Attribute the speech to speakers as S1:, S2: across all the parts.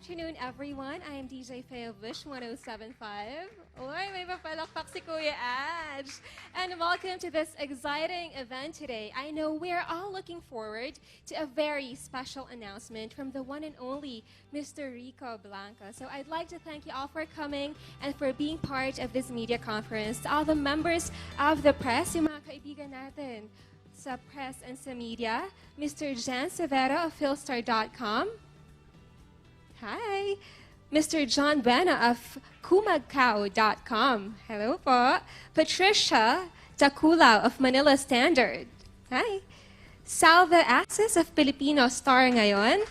S1: afternoon, everyone. I am DJ Faye of Wish 1075. Uy, may papalakpak si Kuya Aj. And welcome to this exciting event today. I know we're all looking forward to a very special announcement from the one and only Mr. Rico Blanco. So I'd like to thank you all for coming and for being part of this media conference. To all the members of the press, yung mga kaibigan natin sa press and sa media, Mr. Jan Severo of Philstar.com. Hi. Mr. John Buena of kumagkao.com. Hello po. Patricia Taculao of Manila Standard. Hi. Salva Axis of Filipino Star ngayon.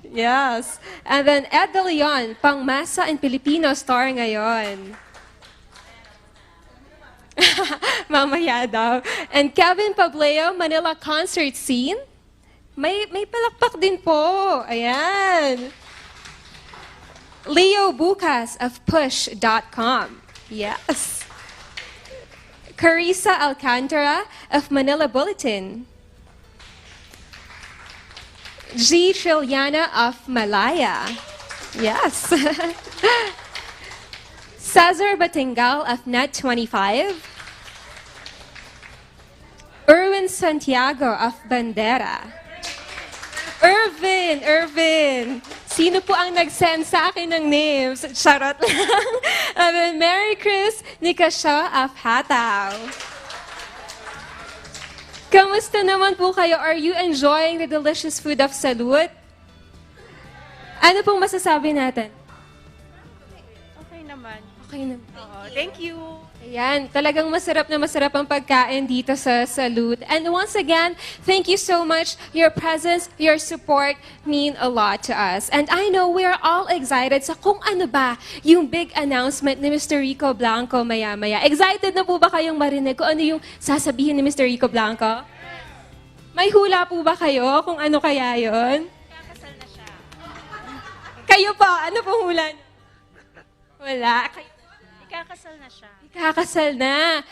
S1: Yes. And then Ed De Leon, Pangmasa and Filipino Star ngayon. Mamaya daw. And Kevin Pableo, Manila Concert Scene. May palakpak din po. Ayan. Leo Bucas of Push.com. Yes. Carissa Alcantara of Manila Bulletin. G. Triliana of Malaya. Yes. Cesar Batingal of Net25. Erwin Santiago of Bandera. Irvin! Sino po ang nag-send sa akin ng names? Charot lang. And then Mary Chris Nicasio of Hataw. Kamusta naman po kayo? Are you enjoying the delicious food of Salud? Ano pong masasabi natin?
S2: Okay naman.
S1: Okay naman.
S2: Oo, thank you.
S1: Ayan, talagang masarap na masarap ang pagkain dito sa Salud. And once again, thank you so much. Your presence, your support mean a lot to us. And I know we are all excited sa kung ano ba yung big announcement ni Mr. Rico Blanco maya-maya. Excited na po ba kayong marinig kung ano yung sasabihin ni Mr. Rico Blanco? May hula po ba kayo kung ano kaya yon?
S2: Kakasal na siya.
S1: Kayo po, ano pong hula? Wala.
S2: Ikakasal na siya.
S1: Kakasal na.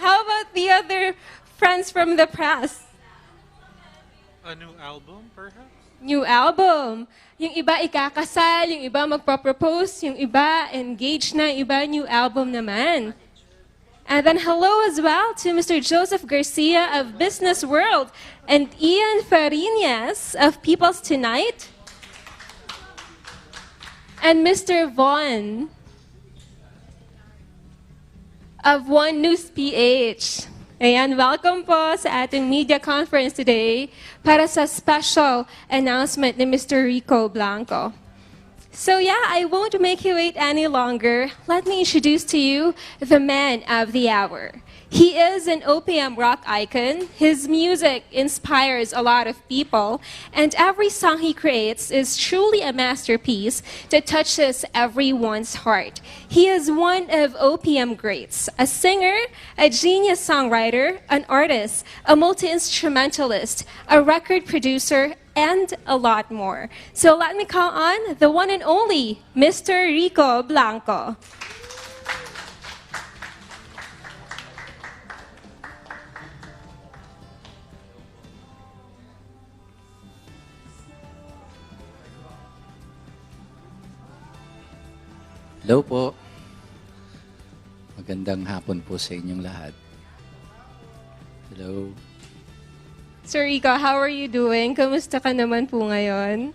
S1: How about the other friends from the press?
S3: A new album, perhaps?
S1: New album. Yung iba ikakasal, yung iba magpa-propose, yung iba engaged na, yung iba new album naman. And then hello as well to Mr. Joseph Garcia of Business World and Ian Farinas of People's Tonight. And Mr. Vaughn of One News PH. Ayan, welcome po sa ating media conference today para sa special announcement ni Mr. Rico Blanco. So yeah, I won't make you wait any longer. Let me introduce to you the man of the hour. He is an OPM rock icon. His music inspires a lot of people, and every song he creates is truly a masterpiece that touches everyone's heart. He is one of OPM greats, a singer, a genius songwriter, an artist, a multi-instrumentalist, a record producer, and a lot more. So let me call on the one and only Mr. Rico Blanco.
S4: Hello po. Magandang hapon po sa inyong lahat. Hello.
S1: Sir Rico, how are you doing? Kamusta ka naman po ngayon?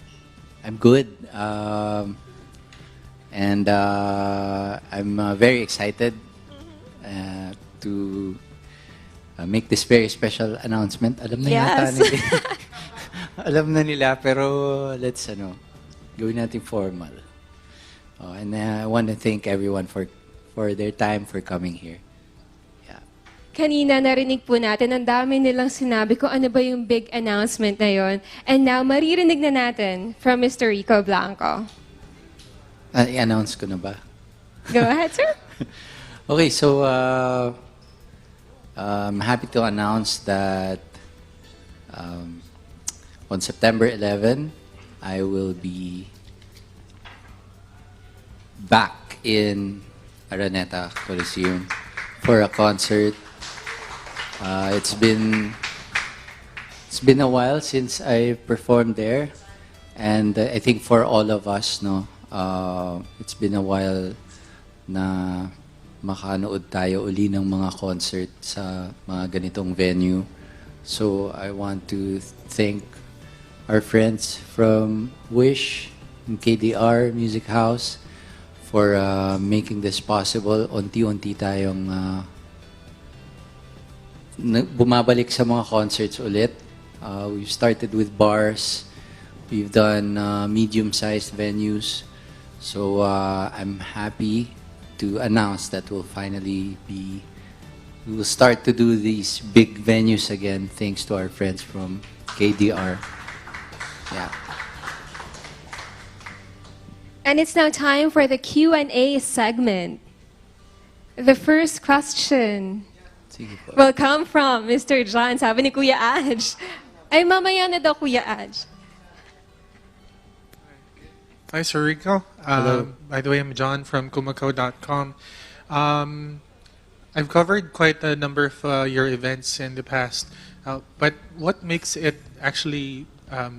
S4: I'm good. I'm very excited to make this very special announcement. Alam na yata nila. Alam na nila, pero let's gawin natin formal. And I want to thank everyone for their time, for coming here. Yeah.
S1: Kanina narinig po natin, ang dami nilang sinabi kung ano ba yung big announcement na yon. And now, maririnig na natin from Mr. Rico Blanco.
S4: I-announce ko na ba?
S1: Go ahead, sir.
S4: Okay, so I'm happy to announce that on September 11, I will be back in Araneta Coliseum for a concert. It's been It's been a while since I performed there, and I think for all of us, no, it's been a while na makanood tayo uli ng mga concert sa mga ganitong venue. So I want to thank our friends from Wish and KDR Music House for making this possible. Unti-unti tayong bumabalik sa mga concerts ulit. We've started with bars. We've done medium-sized venues. So I'm happy to announce that we will start to do these big venues again thanks to our friends from KDR. Yeah.
S1: And it's now time for the Q&A segment. The first question
S4: Sige po.
S1: will come from Mr. John. Sabi ni Kuya Aj. Ay, mamaya na daw, Kuya Aj.
S3: Hi, Sir Rico.
S4: Hello.
S3: By the way, I'm John from kumako.com. I've covered quite a number of your events in the past, but what makes it actually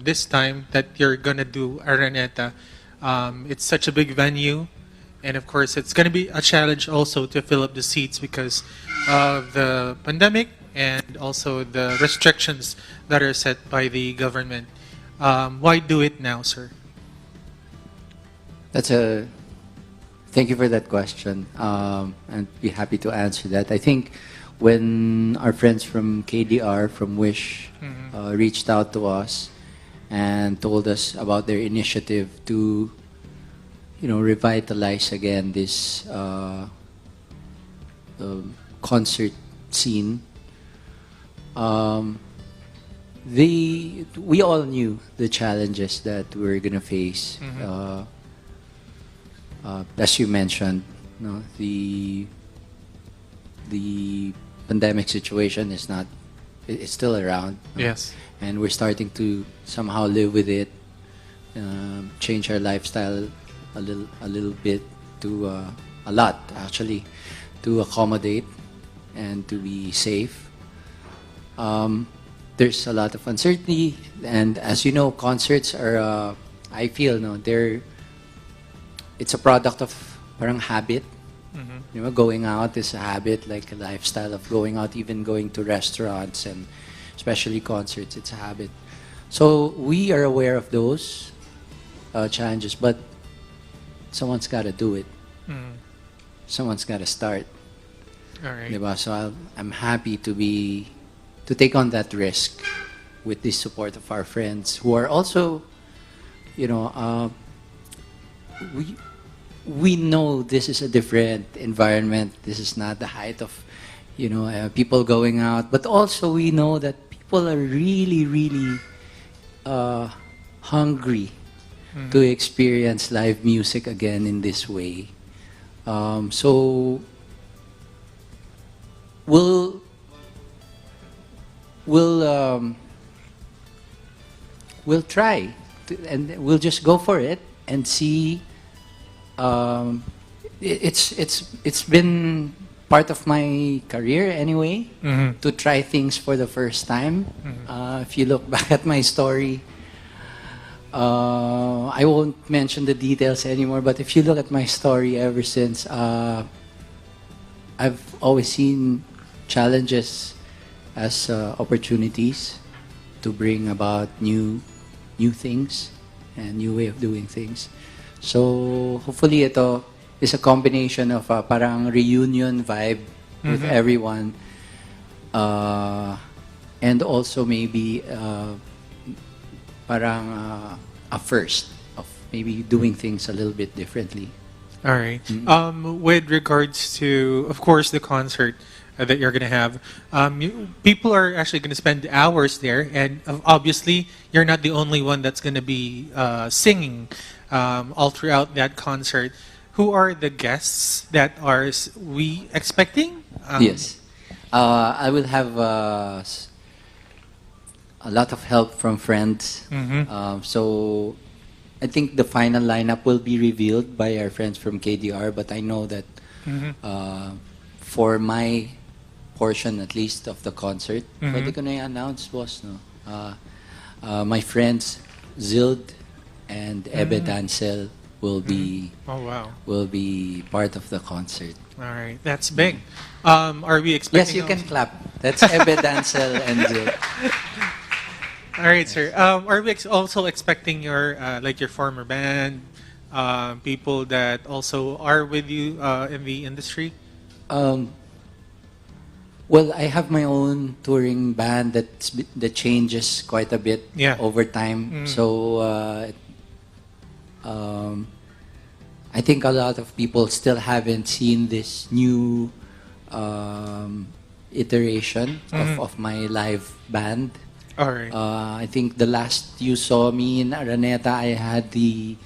S3: this time that you're gonna do Araneta? It's such a big venue, and of course, it's gonna be a challenge also to fill up the seats because of the pandemic and also the restrictions that are set by the government. Why do it now, sir?
S4: Thank you for that question. And be happy to answer that. I think when our friends from KDR, from Wish, reached out to us and told us about their initiative to, revitalize again this concert scene, we all knew the challenges that we're gonna face. As you mentioned, the pandemic situation it's still around.
S3: Yes.
S4: And we're starting to somehow live with it, change our lifestyle a little bit to a lot actually, to accommodate and to be safe. There's a lot of uncertainty, and as you know, concerts are I feel it's a product of parang habit. Going out is a habit, like a lifestyle of going out, even going to restaurants and especially concerts, it's a habit. So we are aware of those challenges, but someone's got to do it. Someone's got to start.
S3: All right.
S4: Diba? So I'm happy to take on that risk with the support of our friends who are also, we know this is a different environment. This is not the height of, people going out. But also we know that people are really, really hungry to experience live music again in this way. So we'll try and we'll just go for it and see. It's been part of my career anyway, to try things for the first time. If you look back at my story, I won't mention the details anymore, but if you look at my story ever since, I've always seen challenges as opportunities to bring about new things and new way of doing things. So hopefully ito is a combination of parang reunion vibe with everyone, and also maybe parang a first of maybe doing things a little bit differently.
S3: All right. With regards to, of course, the concert that you're going to have, people are actually going to spend hours there, and obviously you're not the only one that's going to be singing all throughout that concert. Who are the guests that are we expecting?
S4: Yes. I will have a lot of help from friends. So I think the final lineup will be revealed by our friends from KDR, but I know that for my portion at least of the concert, pwede ko na i-announce, boss, no? My friends Zild and Ebe Dancel
S3: Oh, wow.
S4: will be part of the concert.
S3: All right. That's big. Are we expecting...
S4: Yes, you can clap. That's Ebe Dancel and Zild.
S3: All right, sir. Are we also expecting your like your former band, people that also are with you in the industry?
S4: Well, I have my own touring band that changes quite a bit
S3: Yeah.
S4: over time. So I think a lot of people still haven't seen this new iteration of my live band.
S3: All right.
S4: I think the last you saw me in Araneta, I had the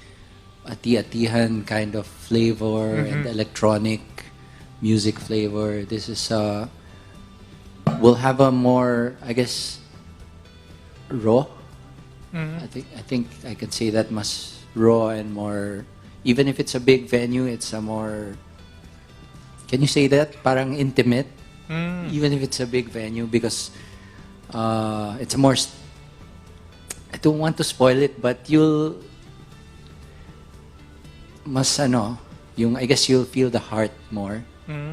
S4: ati-atihan kind of flavor and electronic music flavor. This is we'll have a more, I guess, raw. I think I can say that mas raw and more. Even if it's a big venue, it's a more. Can you say that? Parang intimate. Even if it's a big venue, because it's a more. I don't want to spoil it, but you'll. Mas ano, I guess you'll feel the heart more.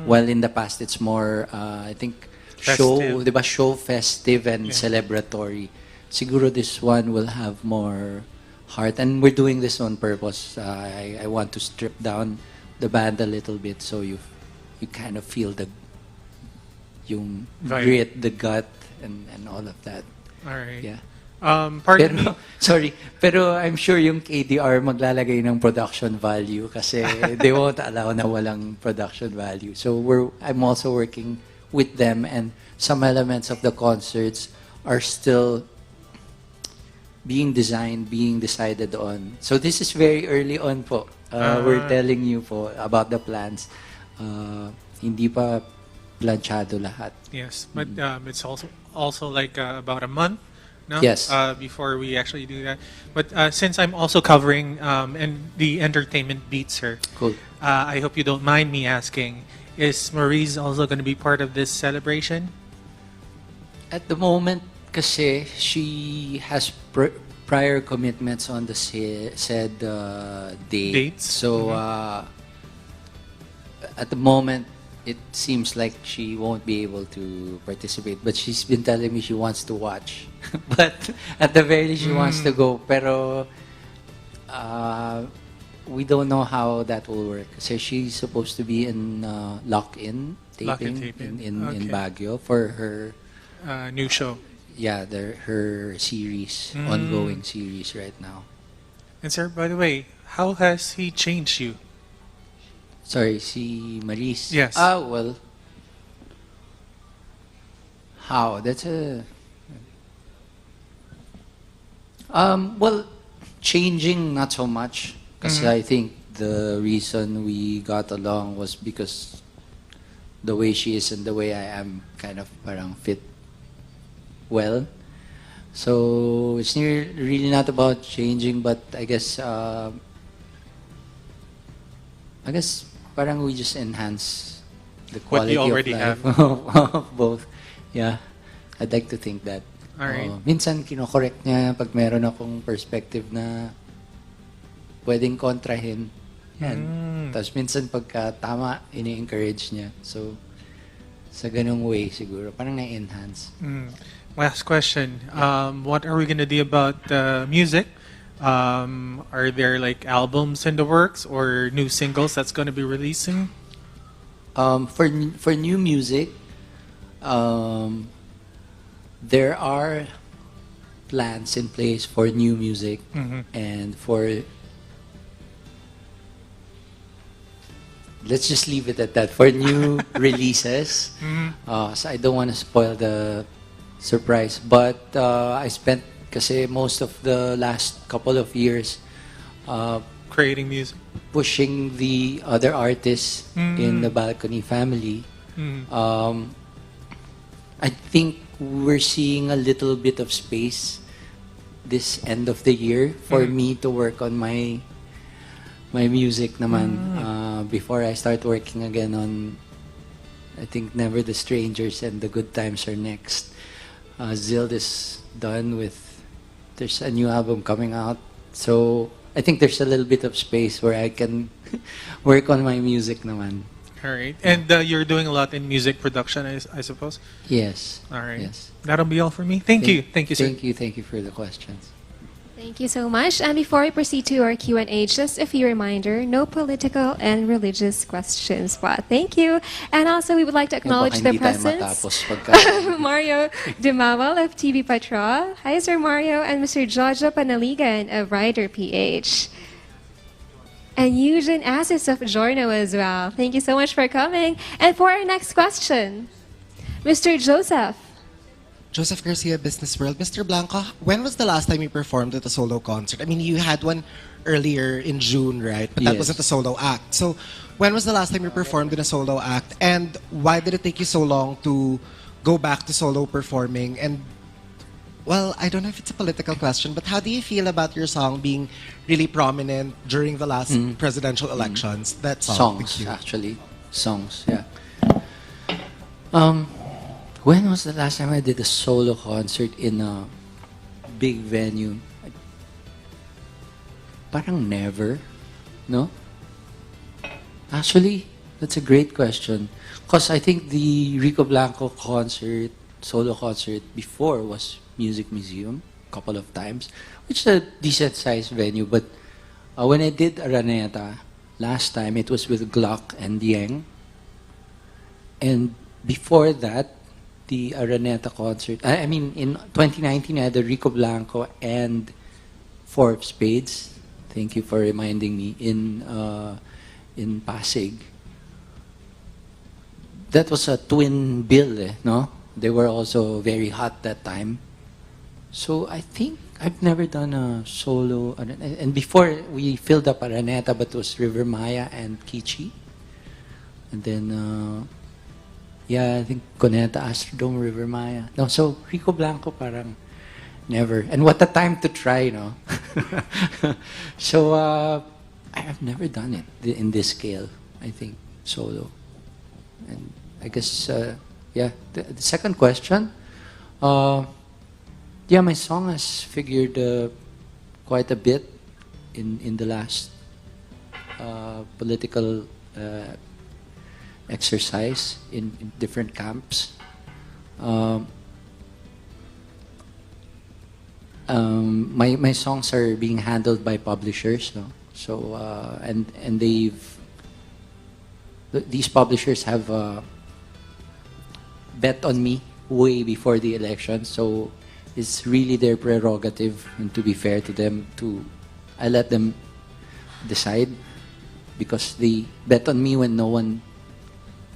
S4: While in the past, it's more. I think. Show,
S3: Festive.
S4: diba? Show festive and celebratory. Siguro this one will have more heart, and we're doing this on purpose. I want to strip down the band a little bit, so you kind of feel yung
S3: Vibe.
S4: grit, the gut, and all of that.
S3: All right.
S4: Yeah.
S3: Pardon me.
S4: Sorry, pero I'm sure yung KDR maglalagay ng production value kasi they won't allow na walang production value. So I'm also working with them, and some elements of the concerts are still being designed, being decided on. So this is very early on po. We're telling you po about the plans. Hindi pa planchado lahat.
S3: Yes, but it's also like about a month, no?
S4: Yes.
S3: Before we actually do that. But since I'm also covering and the entertainment beat, sir.
S4: Cool.
S3: I hope you don't mind me asking. Is Maurice also going to be part of this celebration?
S4: At the moment, kasi she has prior commitments on the said date.
S3: Dates?
S4: So at the moment, it seems like she won't be able to participate. But she's been telling me she wants to watch. But at the very least, she wants to go. Pero we don't know how that will work. So she's supposed to be in lock-in taping, in Baguio for her
S3: New show.
S4: yeah, her series, ongoing series right now.
S3: And sir, by the way, how has he changed you?
S4: Sorry, si Maris.
S3: Yes.
S4: Well, how? That's a well, changing not so much. Because I think the reason we got along was because the way she is and the way I am kind of parang fit well. So it's really not about changing, but I guess parang we just enhance the
S3: What
S4: quality
S3: you already
S4: of life
S3: have.
S4: of both. Yeah, I'd like to think that.
S3: All right.
S4: Minsan kino-correct niya pag meron akong perspective na pwedeng kontrahin. Yan. Tapos minsan pagka tama, ini-encourage niya. So, sa ganung way siguro, parang na-enhance.
S3: Last question. What are we going to do about music? Are there like albums in the works or new singles that's going to be releasing?
S4: For new music, there are plans in place for new music and for let's just leave it at that. For new releases, so I don't want to spoil the surprise. But I spent kasi most of the last couple of years
S3: Creating music.
S4: pushing the other artists in the Balcony family. I think we're seeing a little bit of space this end of the year for me to work on my music naman before I start working again on I think Never the Strangers and The Good Times Are Next. Zild is done with, there's a new album coming out. So I think there's a little bit of space where I can work on my music naman.
S3: All right. And you're doing a lot in music production, I suppose?
S4: Yes.
S3: All right.
S4: Yes.
S3: That'll be all for me. Thank you. Thank you, sir.
S4: Thank you for the questions.
S1: Thank you so much. And before we proceed to our Q&A, just a few reminder, no political and religious questions. But thank you. And also, we would like to acknowledge the presence of Mario Dumawal of TV Patrol. Hi, Sir Mario, and Mr. Jojo Panaligan of Rider PH. And Eugene Asis of Giorno as well. Thank you so much for coming. And for our next question, Mr. Joseph.
S5: Joseph Garcia, Business World. Mr. Blanco, when was the last time you performed at a solo concert? I mean, you had one earlier in June, right? But that
S4: Yes.
S5: wasn't a solo act. So, when was the last time you performed in a solo act? And why did it take you so long to go back to solo performing? And, well, I don't know if it's a political question, but how do you feel about your song being really prominent during the last presidential elections? That song.
S4: Songs,
S5: Thank you.
S4: actually. Songs, yeah. When was the last time I did a solo concert in a big venue? Parang never, no? Actually, that's a great question. Because I think the Rico Blanco concert, solo concert before was Music Museum, a couple of times, which is a decent-sized venue. But when I did Araneta, last time, it was with Glock and Yang. And before that, the Araneta concert, I mean, in 2019, I had the Rico Blanco and Four of Spades. Thank you for reminding me, in Pasig. That was a twin bill, no? They were also very hot that time. So I think I've never done a solo. And before, we filled up Araneta, but it was River Maya and Kichi. And then, yeah, I think Cuneta, Astrodome, River Maya. No, so Rico Blanco parang never. And what a time to try, no? So I have never done it in this scale, I think, solo. And I guess, yeah, the second question, yeah, my song has figured quite a bit in the last political exercise in different camps. My songs are being handled by publishers, no? So and these publishers have bet on me way before the election, so it's really their prerogative, and to be fair to them, I let them decide, because they bet on me when no one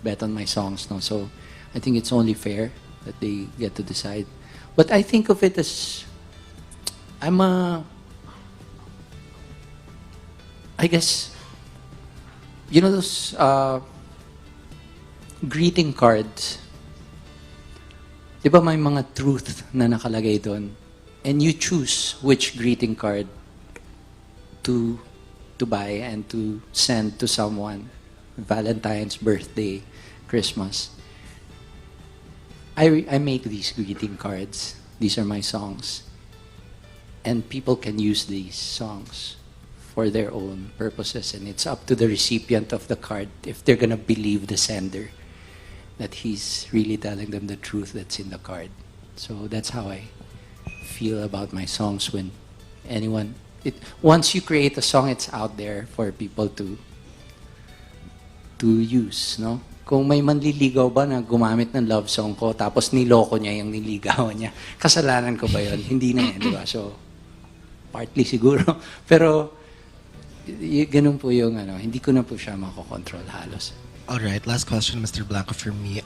S4: bet on my songs, no? So I think it's only fair that they get to decide. But I think of it as, I guess, you know those greeting cards? Di ba may mga truth na nakalagay doon? And you choose which greeting card to buy and to send to someone. Valentine's, birthday, Christmas. I make these greeting cards. These are my songs. And people can use these songs for their own purposes. And it's up to the recipient of the card if they're going to believe the sender that he's really telling them the truth that's in the card. So that's how I feel about my songs when anyone... once you create a song, it's out there for people to use, no? Kung may manliligaw ba na gumamit ng love song ko tapos niloko niya yung niligawan niya, kasalanan ko ba yun? Hindi na yan, di ba? So, partly siguro. Pero, ganun po yung, hindi ko na po siya makokontrol halos.
S5: All right, last question, Mr. Blanco, for me.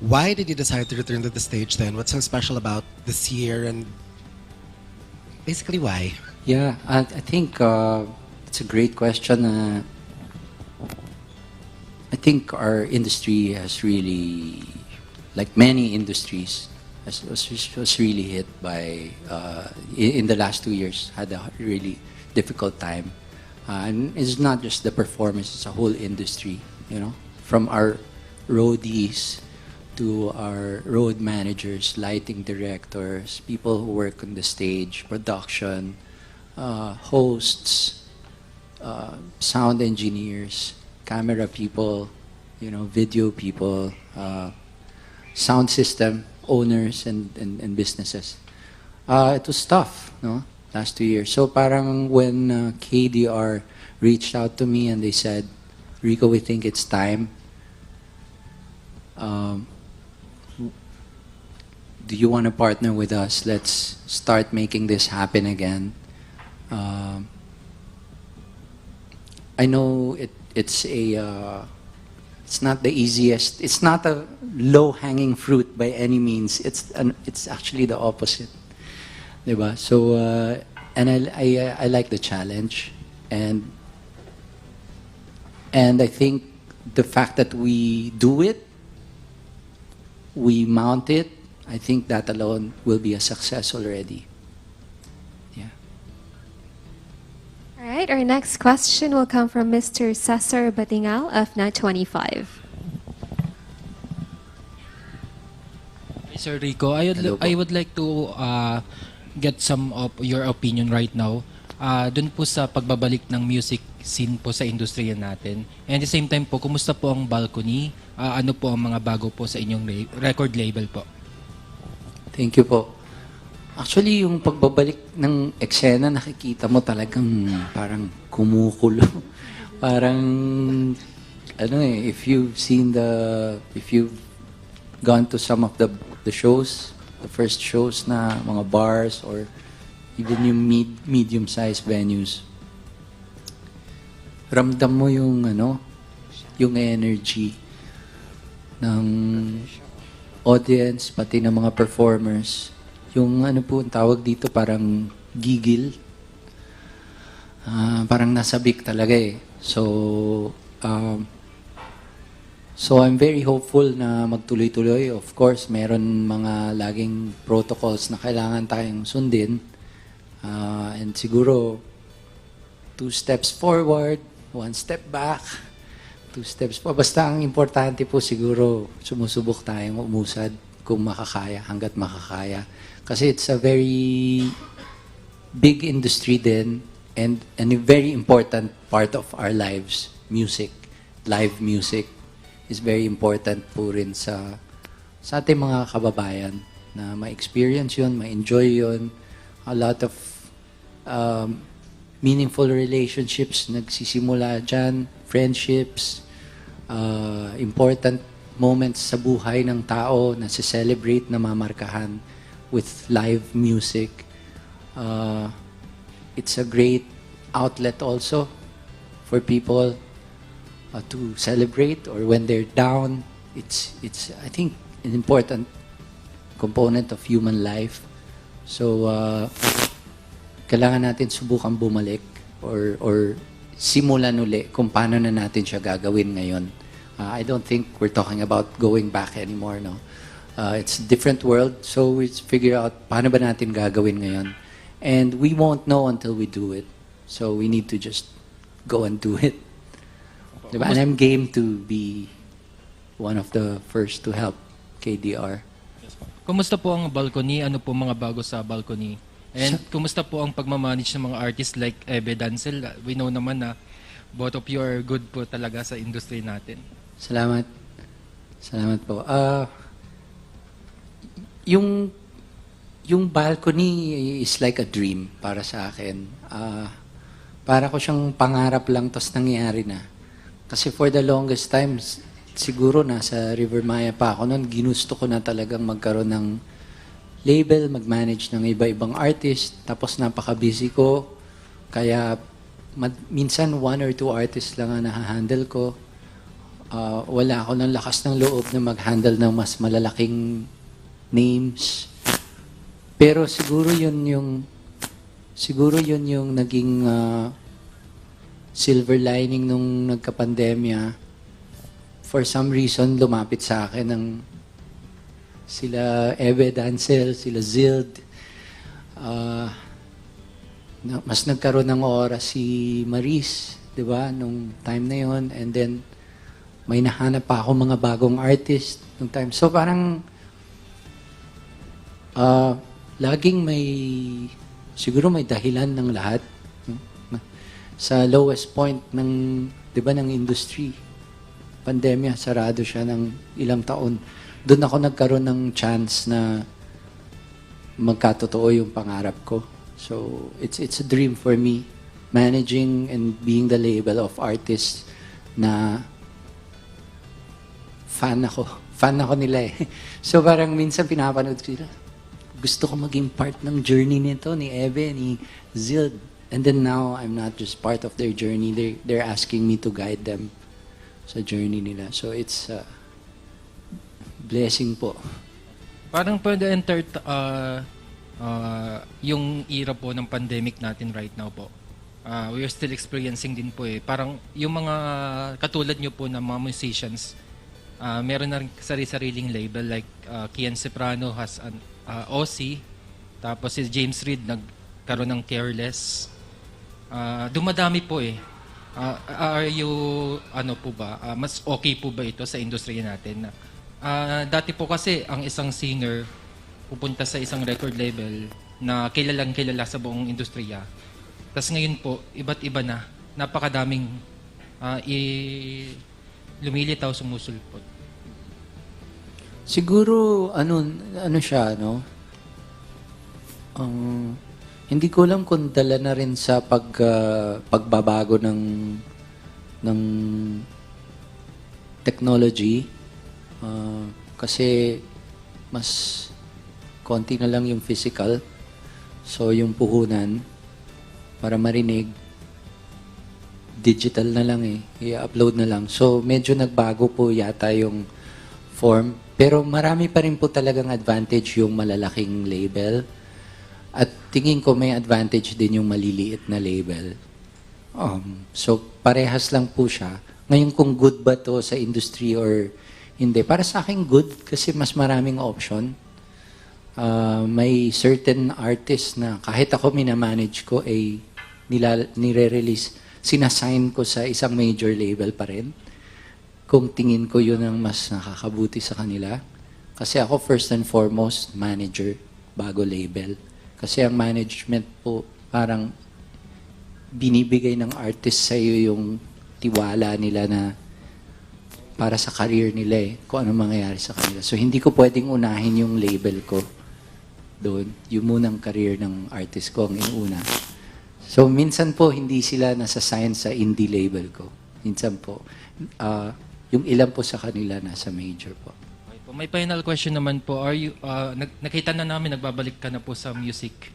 S5: Why did you decide to return to the stage then? What's so special about this year, and basically why?
S4: Yeah, I think it's a great question. I think our industry has really, like many industries, was really hit by, in the last 2 years, had a really difficult time. And it's not just the performance, it's a whole industry, you know, from our roadies to our road managers, lighting directors, people who work on the stage, production, hosts, sound engineers, camera people, video people, sound system owners and businesses. It was tough, no? Last 2 years. So parang when KDR reached out to me and they said, Rico, we think it's time. Do you want to partner with us? Let's start making this happen again. I know it's not the easiest. It's not a low-hanging fruit by any means. It's actually the opposite, diba? So and I like the challenge, and I think the fact that we do it, we mount it, I think that alone will be a success already. Yeah.
S1: All right, our next question will come from Mr. Cesar Batingal of Net 25.
S6: Hey, Sir Rico,
S4: Hello po.
S6: I would like to get some of your opinion right now. Doon po sa pagbabalik ng music scene po sa industriya natin. And at the same time po, kumusta po ang balcony? Ano po ang mga bago po sa inyong record label po?
S4: Thank you po. Actually, yung pagbabalik ng eksena, nakikita mo talagang parang kumukulo. Parang, if you've gone to some of the shows, the first shows na mga bars or even yung medium-sized venues, ramdam mo yung energy ng audience, pati ng mga performers. Yung po ang tawag dito, parang gigil. Parang nasabik talaga eh. So I'm very hopeful na magtuloy-tuloy. Of course, meron mga laging protocols na kailangan tayong sundin. And siguro, 2 steps forward, 1 step back, 2 steps po. Basta ang importante po siguro, sumusubok tayong umusad kung makakaya, hanggat makakaya. Kasi it's a very big industry din and a very important part of our lives. Music, live music is very important po rin sa ating mga kababayan na ma-experience yun, ma-enjoy yun. A lot of meaningful relationships nagsisimula dyan, friendships, important moments sa buhay ng tao na celebrate, na mamarkahan with live music. It's a great outlet also for people to celebrate, or when they're down. It's I think an important component of human life. So kailangan natin subukan bumalik or simulan uli kung paano na natin siya gagawin ngayon. I don't think we're talking about going back anymore, no. It's a different world, so we figure out paano ba natin gagawin ngayon. And we won't know until we do it. So we need to just go and do it. Diba? And I'm game to be one of the first to help KDR.
S6: Kumusta po ang balcony? Ano po mga bago sa balcony? And kumusta po ang pagmamanage ng mga artists like Ebe Dancel? We know naman na both of you are good po talaga sa industry natin.
S4: Salamat. Salamat po. Yung balcony is like a dream para sa akin. Para ko siyang pangarap lang, tapos nangyari na. Kasi for the longest time, siguro nasa River Maya pa ako noon, ginusto ko na talagang magkaroon ng label, mag-manage ng iba-ibang artist, tapos napaka-busy ko. Kaya minsan 1 or 2 artists lang ang nahahandle ko. Wala ako ng lakas ng loob na mag-handle ng mas malalaking names. Pero siguro yun yung naging silver lining nung nagka-pandemya. For some reason, lumapit sa akin ng sila Ebe Dancel, sila Zild. Mas nagkaroon ng oras si Maris, di ba, nung time na yon. And then, may nahanap pa ako mga bagong artist nung time. So parang laging siguro may dahilan ng lahat. Sa lowest point ng, 'di ba, ng industry, pandemya, sarado siya ng ilang taon. Doon ako nagkaroon ng chance na magkatotoo yung pangarap ko. So it's a dream for me, managing and being the label of artists na fan ako nila eh. So parang minsan pinapanood ko sila, gusto ko maging part ng journey nito, ni Eve, ni Zild. And then now, I'm not just part of their journey. They're asking me to guide them sa journey nila. So it's a blessing po.
S6: Parang pwede enter yung era po ng pandemic natin right now po. We are still experiencing din po eh. Parang yung mga katulad nyo po na mga musicians, meron na rin sariling label like Kian Ceprano has an OC, tapos si James Reid nagkaroon ng Careless. Dumadami po eh. Are you, ano po ba, mas okay po ba ito sa industriya natin? Dati po kasi ang isang singer pupunta sa isang record label na kilalang kilala sa buong industriya. Tapos ngayon po, iba't iba na, napakadaming lumilitaw, sumusulpot.
S4: Siguro, ano siya, no? Hindi ko alam kung dala na rin sa pagbabago ng technology. Kasi mas konti na lang yung physical. So, yung puhunan, para marinig, digital na lang eh. I-upload na lang. So, medyo nagbago po yata yung form. Pero marami pa rin po talagang advantage yung malalaking label. At tingin ko may advantage din yung maliliit na label. So, parehas lang po siya. Ngayon, kung good ba to sa industry or hindi. Para sa akin, good kasi mas maraming option. May certain artist na kahit ako minamanage ko ay nire-release, sinasign ko sa isang major label pa rin. Kung tingin ko yun ang mas nakakabuti sa kanila. Kasi ako first and foremost, manager, bago label. Kasi ang management po, parang binibigay ng artist sa iyo yung tiwala nila na para sa career nila eh, kung ano mangyayari sa kanila. So hindi ko pwedeng unahin yung label ko doon. Yung munang career ng artist ko ang inuuna. So minsan po hindi sila nasa-sign sa indie label ko. Minsan po. Yung ilan po sa kanila nasa major po.
S6: Okay po. May final question naman po. Are you, nakita na namin, nagbabalik ka na po sa music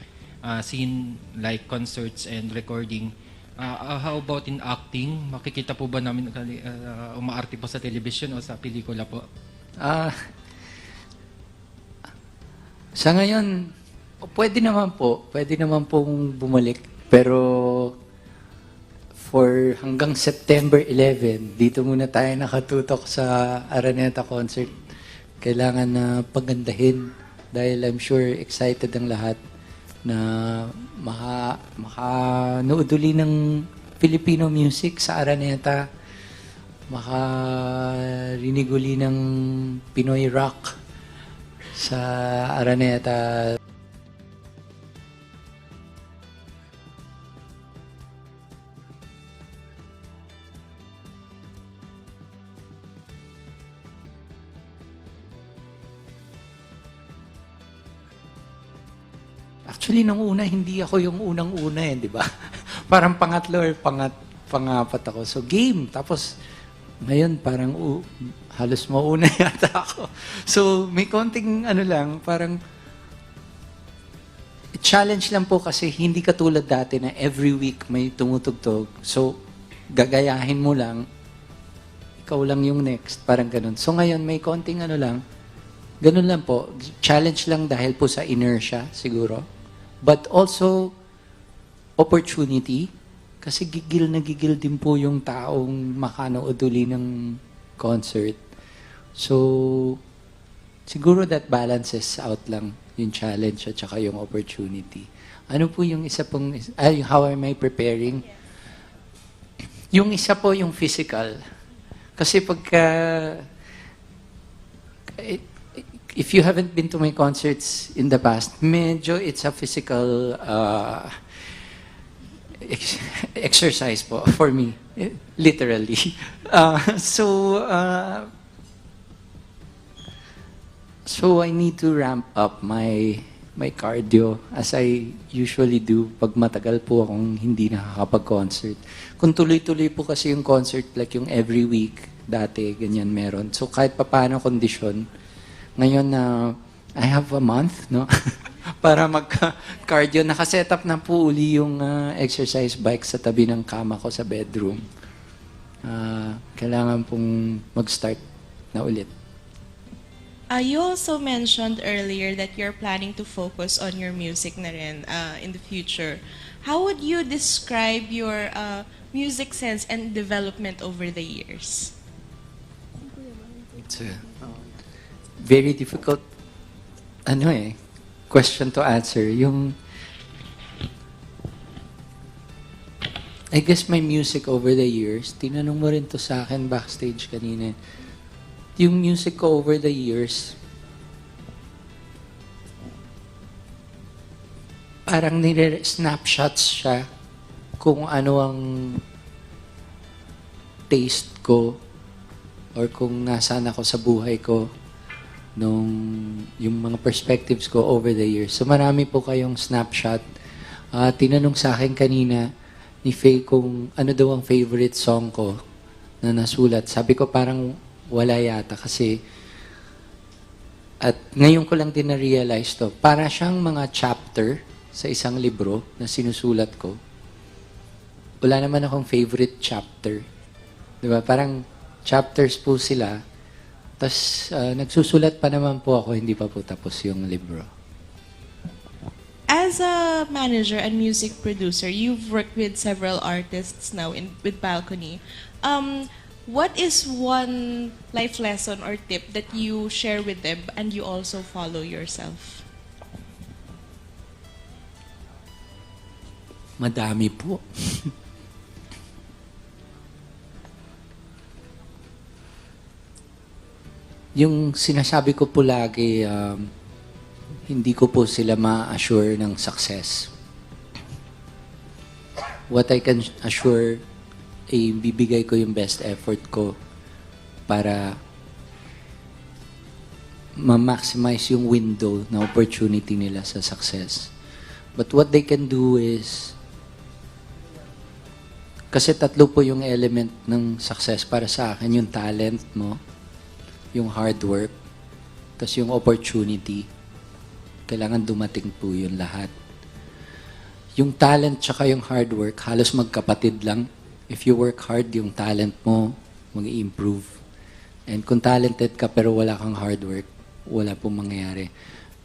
S6: scene like concerts and recording. How about in acting? Makikita po ba namin umaarte po sa television o sa pelikula po?
S4: Sa ngayon, pwede naman po. Pwede naman pong bumalik. Pero hanggang September 11, dito muna tayo nakatutok sa Araneta concert. Kailangan na pagandahin dahil I'm sure excited ang lahat na makanood uli ng Filipino music sa Araneta, makarinig uli ng Pinoy rock sa Araneta. Actually, nung una, hindi ako yung unang-una eh, di ba? Parang pangatlo or pangapat ako. So, game. Tapos, ngayon, parang halos mauna yata ako. So, may konting parang challenge lang po kasi hindi katulad dati na every week may tumutugtog. So, gagayahin mo lang, ikaw lang yung next. Parang ganun. So, ngayon, may konting ganun lang po. Challenge lang dahil po sa inertia, siguro. But also, opportunity. Kasi gigil na gigil din po yung taong makanood uli ng concert. So, siguro that balances out lang yung challenge at saka yung opportunity. Ano po yung isa pong, how am I preparing? Yung isa po yung physical. Kasi pagka... If you haven't been to my concerts in the past, medyo it's a physical exercise po for me, literally. So I need to ramp up my cardio as I usually do pag matagal po akong hindi nakakapag-concert. Kung tuloy-tuloy po kasi yung concert, like yung every week, dati, ganyan meron. So kahit papaano kondisyon, ngayon na I have a month, no? Para mag-cardio. Nakaset up na po uli yung exercise bike sa tabi ng kama ko sa bedroom. Kailangan pong mag-start na ulit.
S7: You also mentioned earlier that you're planning to focus on your music na rin in the future. How would you describe your music sense and development over the years?
S4: It's a very difficult question to answer. I guess my music over the years, tinanong mo rin to sa akin backstage kanina. Yung music ko over the years, parang snapshots siya kung ano ang taste ko or kung nasaan ako sa buhay ko yung mga perspectives ko over the years. So marami po kayong snapshot. Tinanong sa akin kanina ni Faye kung ano daw ang favorite song ko na nasulat. Sabi ko parang wala yata kasi at ngayon ko lang din na-realize to. Para siyang mga chapter sa isang libro na sinusulat ko. Wala naman akong favorite chapter. Diba? Parang chapters po sila. Tapos, nagsusulat pa naman po ako, hindi pa po tapos yung libro.
S7: As a manager and music producer, you've worked with several artists now with Balcony. What is one life lesson or tip that you share with them and you also follow yourself?
S4: Madami po. Yung sinasabi ko po lagi, hindi ko po sila ma-assure ng success. What I can assure, bibigay ko yung best effort ko para ma-maximize yung window na opportunity nila sa success. But what they can do is, kasi tatlo po yung element ng success para sa akin, yung talent mo, yung hard work, tapos yung opportunity. Kailangan dumating po yun lahat. Yung talent tsaka yung hard work, halos magkapatid lang. If you work hard, yung talent mo mag-i-improve. And kung talented ka pero wala kang hard work, wala pong mangyayari.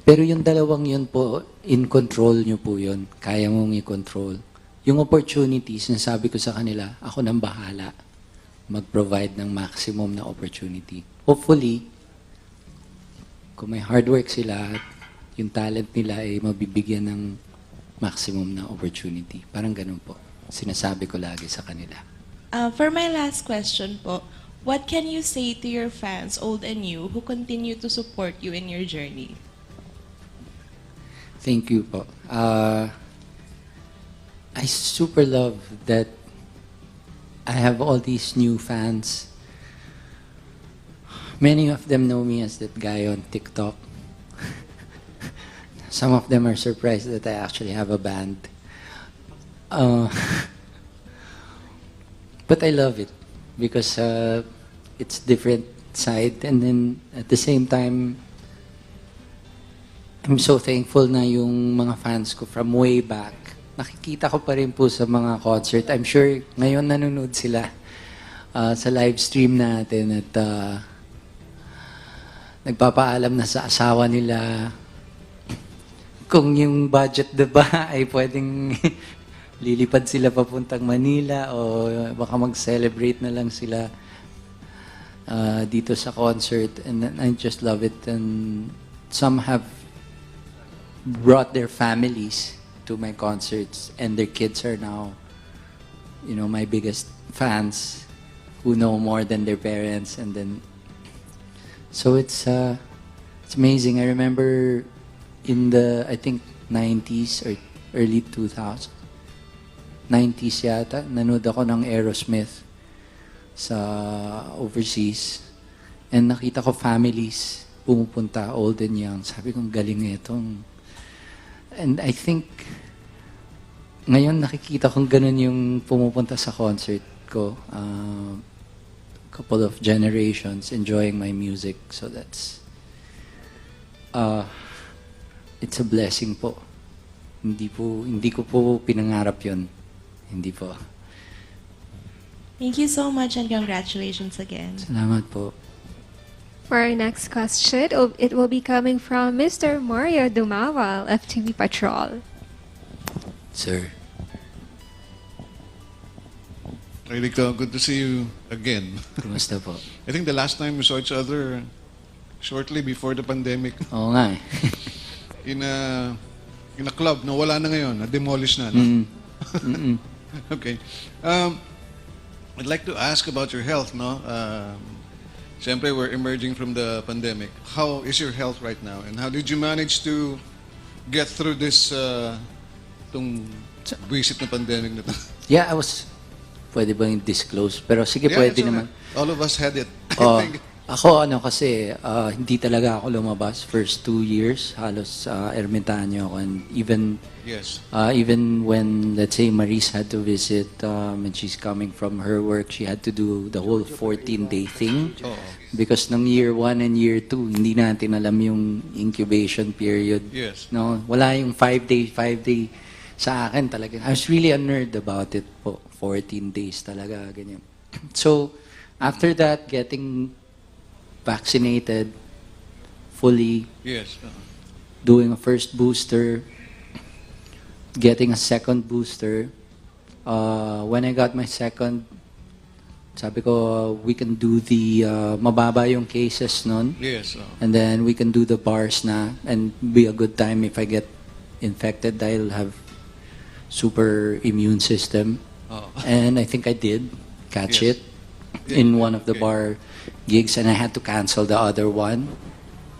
S4: Pero yung dalawang yun po, in control nyo po yun. Kaya mong i-control. Yung opportunity, sinasabi ko sa kanila, ako nang bahala mag-provide ng maximum na opportunity. Hopefully, kung may hard work sila, yung talent nila ay mabibigyan ng maximum na opportunity. Parang ganun po. Sinasabi ko lagi sa kanila.
S7: For my last question po, what can you say to your fans, old and new, who continue to support you in your journey?
S4: Thank you po. I super love that I have all these new fans. Many of them know me as that guy on TikTok. Some of them are surprised that I actually have a band. But I love it because it's different side, and then at the same time, I'm so thankful na yung mga fans ko from way back, nakikita ko pa rin po sa mga concert. I'm sure ngayon nanonood sila sa live stream natin at nagpapaalam na sa asawa nila kung yung budget ba ay pwedeng lilipad sila papuntang Manila o baka mag-celebrate na lang sila dito sa concert. And I just love it. And some have brought their families to my concerts, and their kids are now, my biggest fans who know more than their parents, and then so it's amazing. I remember in the I think 90s or early 2000s, 90s yata, nanood ako ng Aerosmith sa overseas, and nakita ko families pumupunta, old and young. Sabi kong galing itong, and I think ngayon nakikita kong ganun yung pumupunta sa concert ko. Couple of generations enjoying my music, so that's it's a blessing po. Hindi ko po pinangarap yun. Hindi po.
S7: Thank you so much and congratulations again.
S4: Salamat po.
S1: For our next question, it will be coming from Mr. Mario Dumawal of TV Patrol.
S4: Sir.
S8: Hey, Rico, good to see you again.
S4: Kumusta po?
S8: I think the last time we saw each other shortly before the pandemic
S4: Oo nga eh.
S8: in a club na wala na ngayon, na-demolish na. No? Okay. I'd like to ask about your health, no? Siyempre, we're emerging from the pandemic. How is your health right now? And how did you manage to get through this tong visit na pandemic na to?
S4: Yeah, pwede bang disclose? Pero sige,
S8: Yeah,
S4: pwede
S8: it's
S4: naman.
S8: alright. All of us had it.
S4: Oh,
S8: I think.
S4: ako kasi hindi talaga ako lumabas first 2 years, halos ermitanyo ako, and
S8: Yes.
S4: even when, let's say, Maris had to visit and she's coming from her work, she had to do the whole 14-day thing.
S8: Oo.
S4: Because ng year 1 and year 2, hindi natin alam yung incubation period.
S8: Yes.
S4: No, wala yung 5-day sa akin talaga. I was really a nerd about it po. 14 days talaga, ganyan. So, after that, getting vaccinated fully,
S8: Yes.
S4: doing a first booster, getting a second booster. When I got my second, sabi ko, we can do the, mababa yung cases nun.
S8: Yes.
S4: And then we can do the bars na, and be a good time if I get infected. I'll have super immune system.
S8: Oh.
S4: And I think I did catch
S8: Yes.
S4: it in
S8: Yeah,
S4: one of the
S8: okay.
S4: bar gigs, and I had to cancel the other one.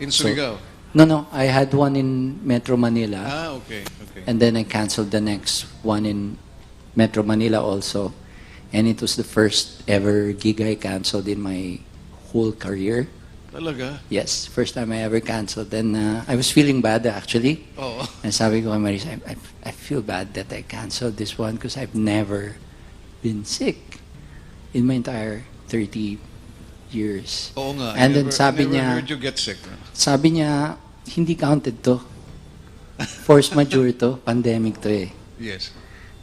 S8: In
S4: So-
S8: Surigao.
S4: No, I had one in Metro Manila,
S8: Okay. Okay.
S4: and then I canceled the next one in Metro Manila also. And it was the first ever gig I canceled in my whole career.
S8: Talaga?
S4: Yes, first time I ever canceled. And I was feeling bad actually.
S8: Oo.
S4: And sabi ko kay Maris, I feel bad that I canceled this one because I've never been sick in my entire 30 years.
S8: Oo nga.
S4: And then sabi
S8: I never
S4: niya,
S8: heard you get sick.
S4: sabi niya, hindi counted to. Force majeure to, pandemic to eh.
S8: Yes.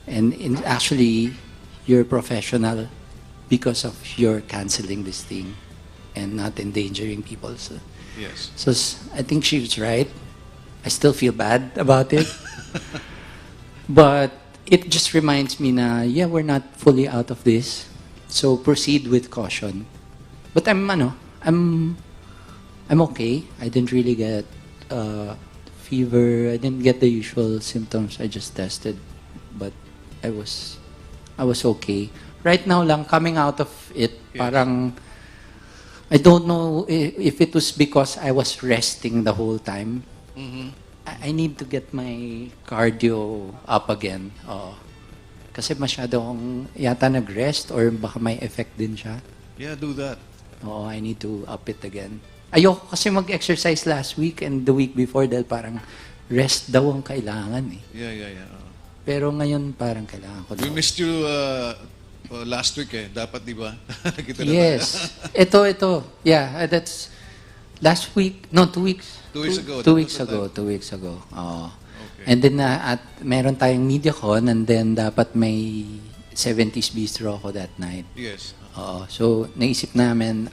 S4: And actually, you're professional because of your canceling this thing and not endangering people.
S8: Yes.
S4: So I think she was right. I still feel bad about it. But it just reminds me na, yeah, we're not fully out of this. So proceed with caution. But I'm okay. I didn't really get fever. I didn't get the usual symptoms. I just tested, but I was okay. Right now lang, coming out of it,
S8: Yes.
S4: parang, I don't know if it was because I was resting the whole time.
S8: Mhm.
S4: I need to get my cardio up again. Kasi masyado akong yata nag-rest or baka may effect din siya.
S8: Yeah, do that.
S4: Oo, I need to up it again. Ayoko kasi mag-exercise last week and the week before dahil parang rest daw ang kailangan eh.
S8: Yeah.
S4: Pero ngayon parang kailangan ko
S8: We
S4: daw.
S8: missed you last week eh. Dapat, di ba? Nakita na
S4: Yes. Ito. Yeah, that's last week. No, 2 weeks.
S8: 2 weeks ago.
S4: 2 weeks
S8: That was the
S4: ago.
S8: time.
S4: 2 weeks ago. Oo.
S8: Okay.
S4: And then at meron tayong MediaCon and then dapat may 70s bistro ako that night.
S8: Yes.
S4: So naisip namin,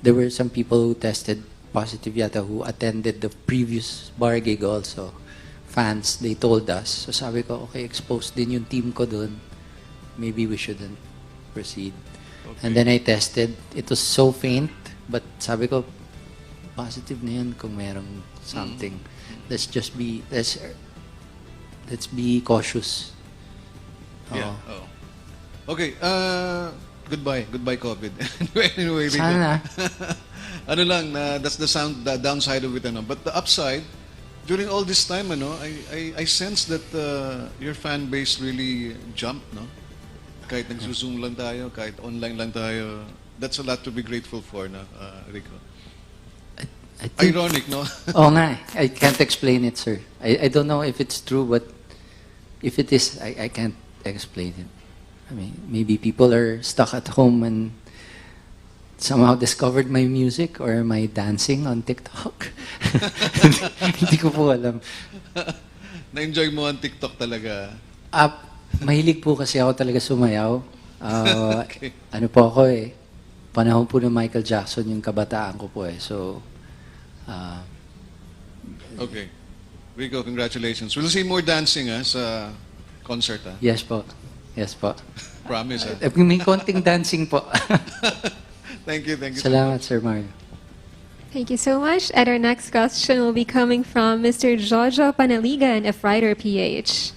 S4: there were some people who tested positive yata who attended the previous bar gig also. Fans, they told us. So sabi ko, okay, exposed din yung team ko dun. Maybe we shouldn't proceed.
S8: Okay.
S4: And then I tested. It was so faint, but sabi ko, positive na yun kung merong something. Let's be cautious.
S8: Yeah.
S4: Oo.
S8: Okay. Goodbye COVID. Anyway, Rico.
S4: Sana.
S8: Ano lang, that's the downside of it, ano. But the upside, during all this time, ano, I sense that your fan base really jumped, no? Kahit nagsusum lang tayo, kahit online lang tayo, that's a lot to be grateful for, no, Rico.
S4: I think,
S8: Ironic, no?
S4: Oo nga, I can't explain it, sir. I don't know if it's true, but if it is, I can't explain it. I mean, maybe people are stuck at home and somehow discovered my music or my dancing on TikTok. Hindi ko po alam.
S8: Na-enjoy mo ang TikTok talaga.
S4: Mahilig po kasi ako talaga sumayaw.
S8: Okay.
S4: Ano po ako eh, panahon po ng Michael Jackson yung kabataan ko po eh. So,
S8: Okay. Rico, congratulations. We'll see more dancing sa concert.
S4: yes po. Yes po.
S8: Promise.
S4: May konting dancing po.
S8: Thank you.
S4: Salamat, Sir Mario.
S1: Thank you so much. And our next question will be coming from Mr. Jojo Panaligan of Writer PH.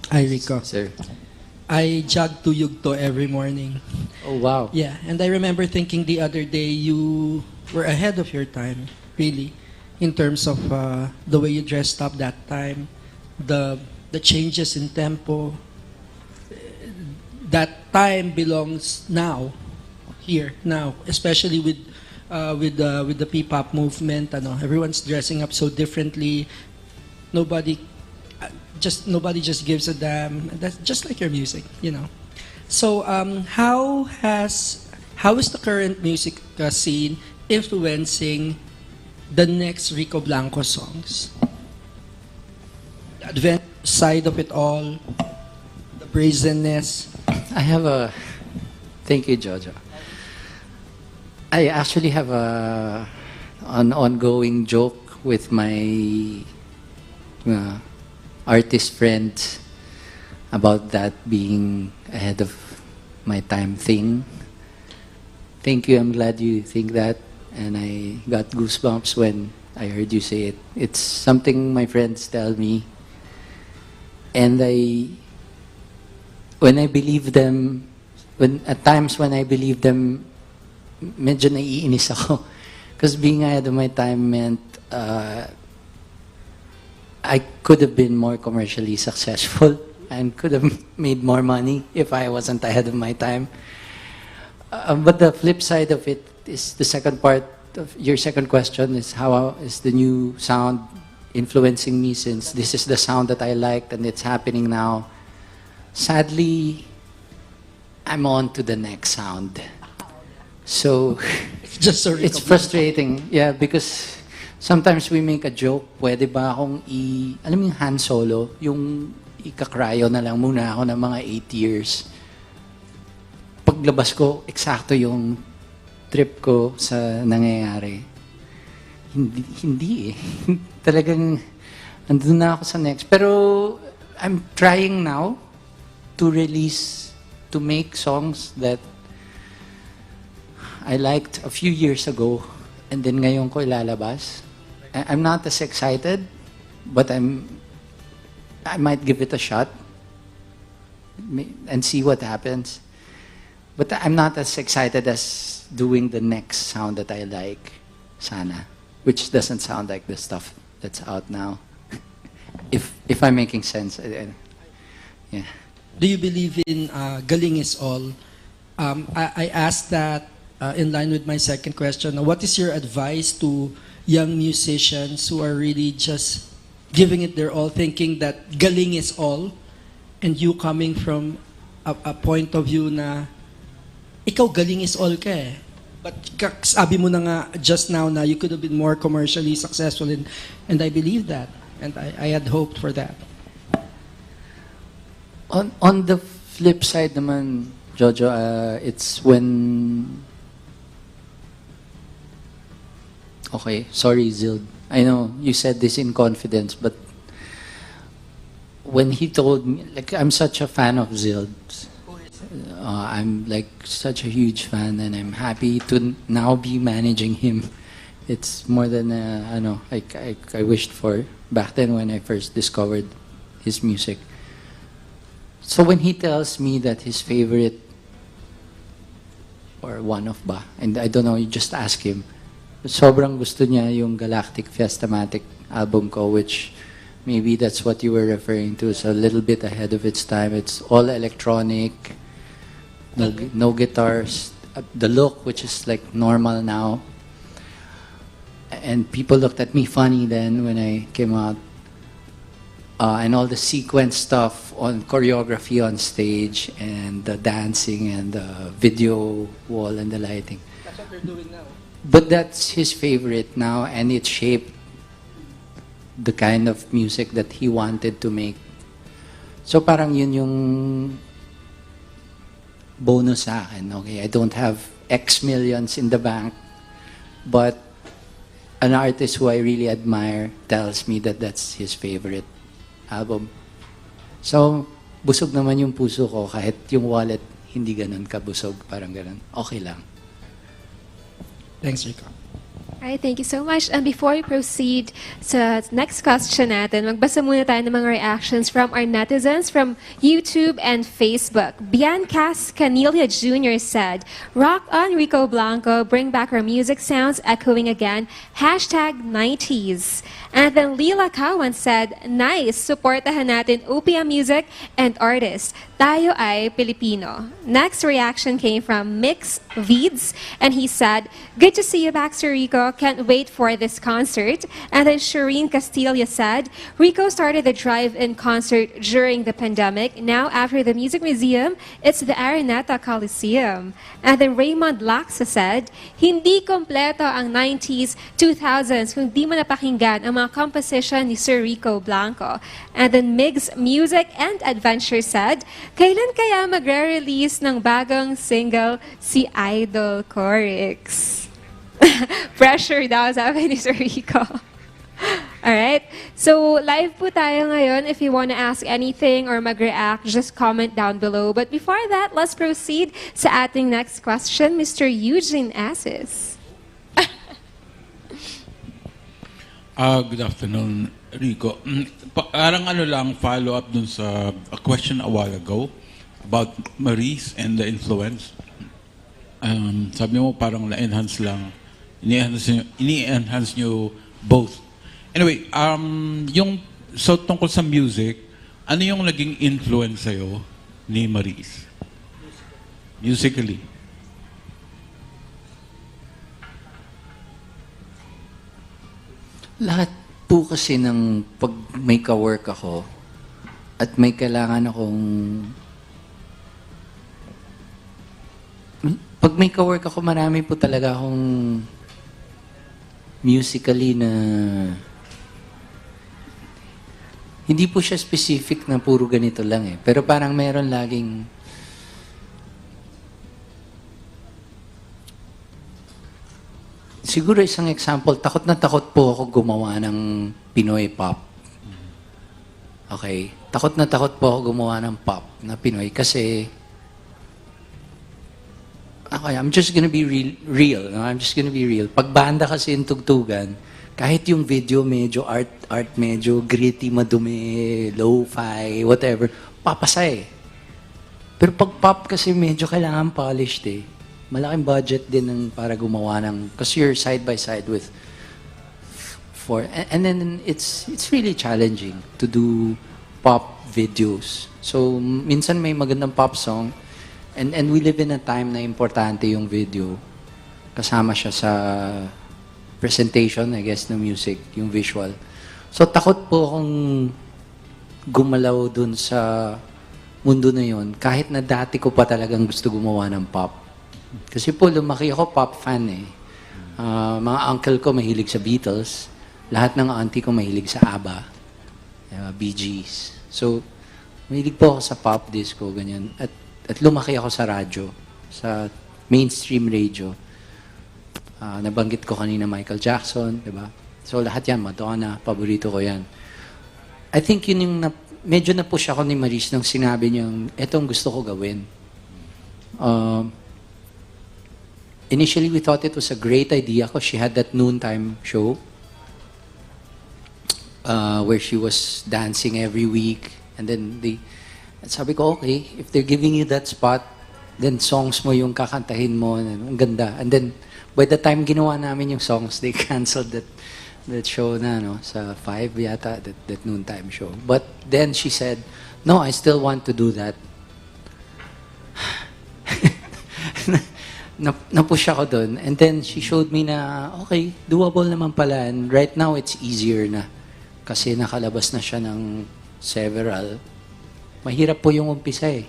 S9: Hi, Rico.
S4: Sir.
S9: I jog to Yugto every morning.
S4: Oh, wow.
S9: Yeah, and I remember thinking the other day you were ahead of your time, really, in terms of the way you dressed up that time, the changes in tempo. That time belongs now, here, now, especially with the P-pop movement. Everyone's dressing up so differently. Nobody just gives a damn. That's just like your music, So, how is the current music scene influencing the next Rico Blanco songs? The advent side of it all, the brazenness.
S4: I have a... Thank you, Jojo. I actually have an ongoing joke with my artist friends about that being ahead of my time thing. Thank you. I'm glad you think that. And I got goosebumps when I heard you say it. It's something my friends tell me. And when I believe them, at times when I believe them, medyo naiinis ako. Because being ahead of my time meant I could have been more commercially successful and could have made more money if I wasn't ahead of my time. But the flip side of it is the second part of your second question is how is the new sound influencing me, since this is the sound that I liked and it's happening now. Sadly, I'm on to the next sound. So
S9: Just so
S4: it's frustrating. Yeah, because sometimes we make a joke, pwede ba akong alam mo yung Han Solo, yung ikakryo na lang muna ako ng mga 8 years. Paglabas ko, eksakto yung trip ko sa nangyayari. Hindi eh. Talagang andun na ako sa next. Pero I'm trying now to make songs that I liked a few years ago and then ngayon ko ilalabas. I'm not as excited, but I might give it a shot and see what happens. But I'm not as excited as doing the next sound that I like, sana, which doesn't sound like the stuff that's out now. If I'm making sense, yeah.
S9: Do you believe in galing is all? I asked that in line with my second question. What is your advice to young musicians who are really just giving it their all, thinking that galing is all, and you coming from a point of view na ikaw galing is all ka eh. But sabi mo na nga just now na you could have been more commercially successful, and I believe that, and I had hoped for that.
S4: On the flip side naman, Jojo, it's when... Okay, sorry, Zild. I know you said this in confidence, but when he told me, like, I'm such a fan of Zild. I'm like such a huge fan, and I'm happy to now be managing him. It's more than I wished for back then when I first discovered his music. So when he tells me that his favorite, or one of ba, and I don't know, you just ask him, sobrang gusto niya yung Galactic Fiesta-matic album ko, which maybe that's what you were referring to. It's a little bit ahead of its time. It's all electronic, no guitars. The look, which is like normal now. And people looked at me funny then when I came out. And all the sequence stuff on choreography on stage and the dancing and the video wall and the lighting.
S9: That's what they're doing now.
S4: But that's his favorite now, and it shaped the kind of music that he wanted to make. So parang yun yung bonus sa akin. Okay, I don't have X millions in the bank, but an artist who I really admire tells me that that's his favorite album. So, busog naman yung puso ko kahit yung wallet hindi ganun kabusog, parang ganun. Okay lang.
S9: Thanks, Rico.
S1: All right, thank you so much. And before we proceed sa next question natin, magbasa muna tayo ng mga reactions from our netizens from YouTube and Facebook. Biancas Canilia Jr. said, "Rock on Rico Blanco, bring back our music sounds echoing again, hashtag 90s. And then Lila Kawan said, "Nice, supportahan natin OPM music and artists. Tayo ay Pilipino." Next reaction came from Mix Vids, and he said, "Good to see you back, Sir Rico. Can't wait for this concert." And then Shireen Castilla said, "Rico started the drive-in concert during the pandemic. Now, after the Music Museum, it's the Araneta Coliseum." And then Raymond Laxa said, "Hindi kompleto ang 90s, 2000s kung di mo napakinggan ang mga composition ni Sir Rico Blanco." And then Migs Music and Adventure said, "Kailan kaya magre-release ng bagong single si Idol Corix?" Pressure daw, sabi ni Sir Rico. Alright, so live po tayo ngayon. If you want to ask anything or mag-react, just comment down below. But before that, let's proceed sa ating next question, Mr. Eugene Assis.
S10: Good afternoon, Rico. Parang ano lang, follow-up dun sa a question a while ago about Maurice and the influence. Sabi mo parang na-enhance lang. Ini-enhance nyo both. Anyway, yung so tungkol sa music, ano yung naging influence sa'yo ni Maurice? Musically.
S4: Lahat po kasi ng pag may ka-work ako at may kailangan akong pag may ka-work ako, marami po talaga akong musically na hindi po siya specific na puro ganito lang eh. Pero parang meron laging siguro isang example, takot na takot po ako gumawa ng Pinoy pop. Okay? Takot na takot po ako gumawa ng pop na Pinoy kasi okay, I'm just gonna be real. No? I'm just gonna be real. Pag banda kasi yung tugtugan, kahit yung video medyo art medyo gritty, madumi, lo-fi, whatever, papasay. Pero pag pop kasi medyo kailangan polished eh. Malaking budget din ng para gumawa ng, kasi you're side by side with and then it's really challenging to do pop videos. So minsan may magandang pop song and we live in a time na importante yung video. Kasama siya sa presentation, I guess, ng music, yung visual. So takot po akong gumalaw dun sa mundo na yun, kahit na dati ko pa talagang gusto gumawa ng pop. Kasi po, lumaki ako pop fan eh. Mga uncle ko mahilig sa Beatles. Lahat ng auntie ko mahilig sa ABBA. Bee Gees. So, mahilig po ako sa pop disco, ganyan. At lumaki ako sa radyo, sa mainstream radio. Nabanggit ko kanina Michael Jackson, di ba? So, lahat yan, Madonna, paborito ko yan. I think yun yung medyo na-push ako ni Maurice nung sinabi niyang, etong gusto ko gawin. Initially, we thought it was a great idea because she had that noontime show. where she was dancing every week. And then sabi ko, okay, if they're giving you that spot, then songs mo yung kakantahin mo. Ang ganda. And then, by the time ginawa namin yung songs, they canceled that show na, no? Sa 5 yata, that noontime show. But then she said, no, I still want to do that. Napush ako dun. And then she showed me na, okay, doable naman pala. And right now, it's easier na. Kasi nakalabas na siya ng several. Mahirap po yung umpisa eh.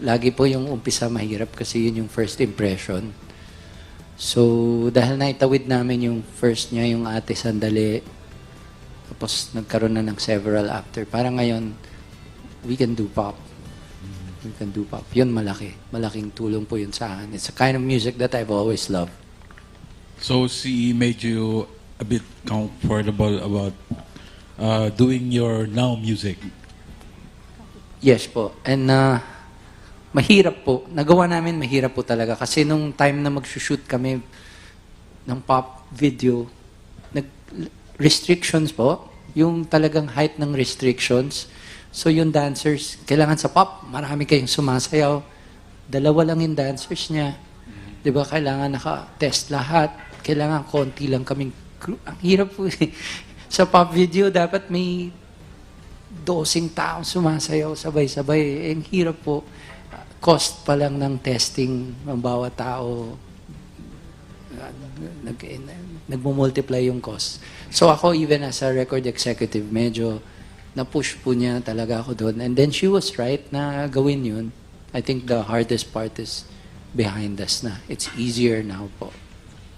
S4: Lagi po yung umpisa mahirap kasi yun yung first impression. So, dahil naitawid namin yung first niya, yung Ate Sandali, tapos nagkaroon na ng several after. Parang ngayon, we can do pop. We can do pop. Yun malaki. Malaking tulong po yun sa akin. It's a kind of music that I've always loved.
S10: So she made you a bit comfortable about doing your now music.
S4: Yes po. And mahirap po. Nagawa namin mahirap po talaga. Kasi nung time na mag-shoot kami ng pop video, restrictions po. Yung talagang height ng restrictions. So yung dancers, kailangan sa pop, marami kayong sumasayaw. 2 lang yung dancers niya. Di ba? Kailangan naka-test lahat. Kailangan konti lang kaming crew. Ang hirap po eh. Sa pop video, dapat may 12 taong sumasayaw sabay-sabay. Ang hirap po. Cost pa lang ng testing ng bawat tao. Nagmumultiply yung cost. So ako, even as a record executive, medyo na-push po niya talaga ako doon. And then she was right na gawin yun. I think the hardest part is behind us na. It's easier now po.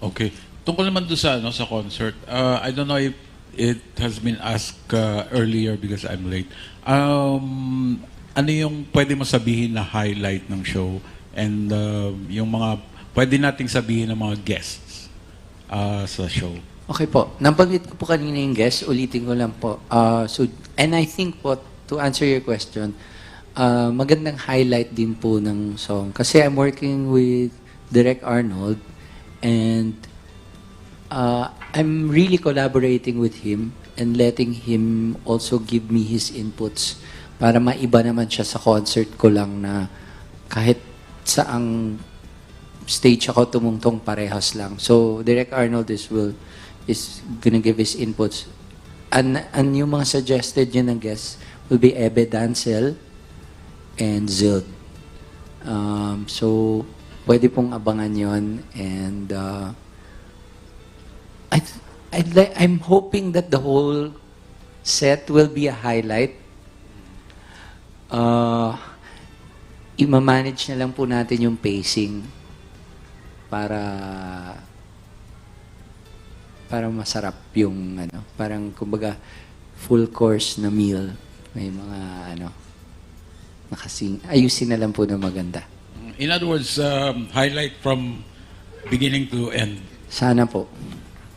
S10: Okay. Tungkol naman doon sa concert, I don't know if it has been asked earlier because I'm late. Ano yung pwede mo sabihin na highlight ng show and yung mga pwede nating sabihin ng mga guests sa show?
S4: Okay po. Nabanggit ko po kanina yung guest. Ulitin ko lang po. And I think po, to answer your question, magandang highlight din po ng song. Kasi I'm working with Direk Arnold and I'm really collaborating with him and letting him also give me his inputs para maiba naman siya sa concert ko lang na kahit saang stage ako tumungtong parehas lang. So, Direk Arnold is gonna give his inputs. And yung mga suggested yun ng guests will be Ebe Dancel and Zild. So, pwede pong abangan yun. And I'm hoping that the whole set will be a highlight. Ima-manage na lang po natin yung pacing para masarap yung parang kumbaga full course na meal. May mga ayusin na lang po na maganda.
S10: In other words, highlight from beginning to end.
S4: Sana po.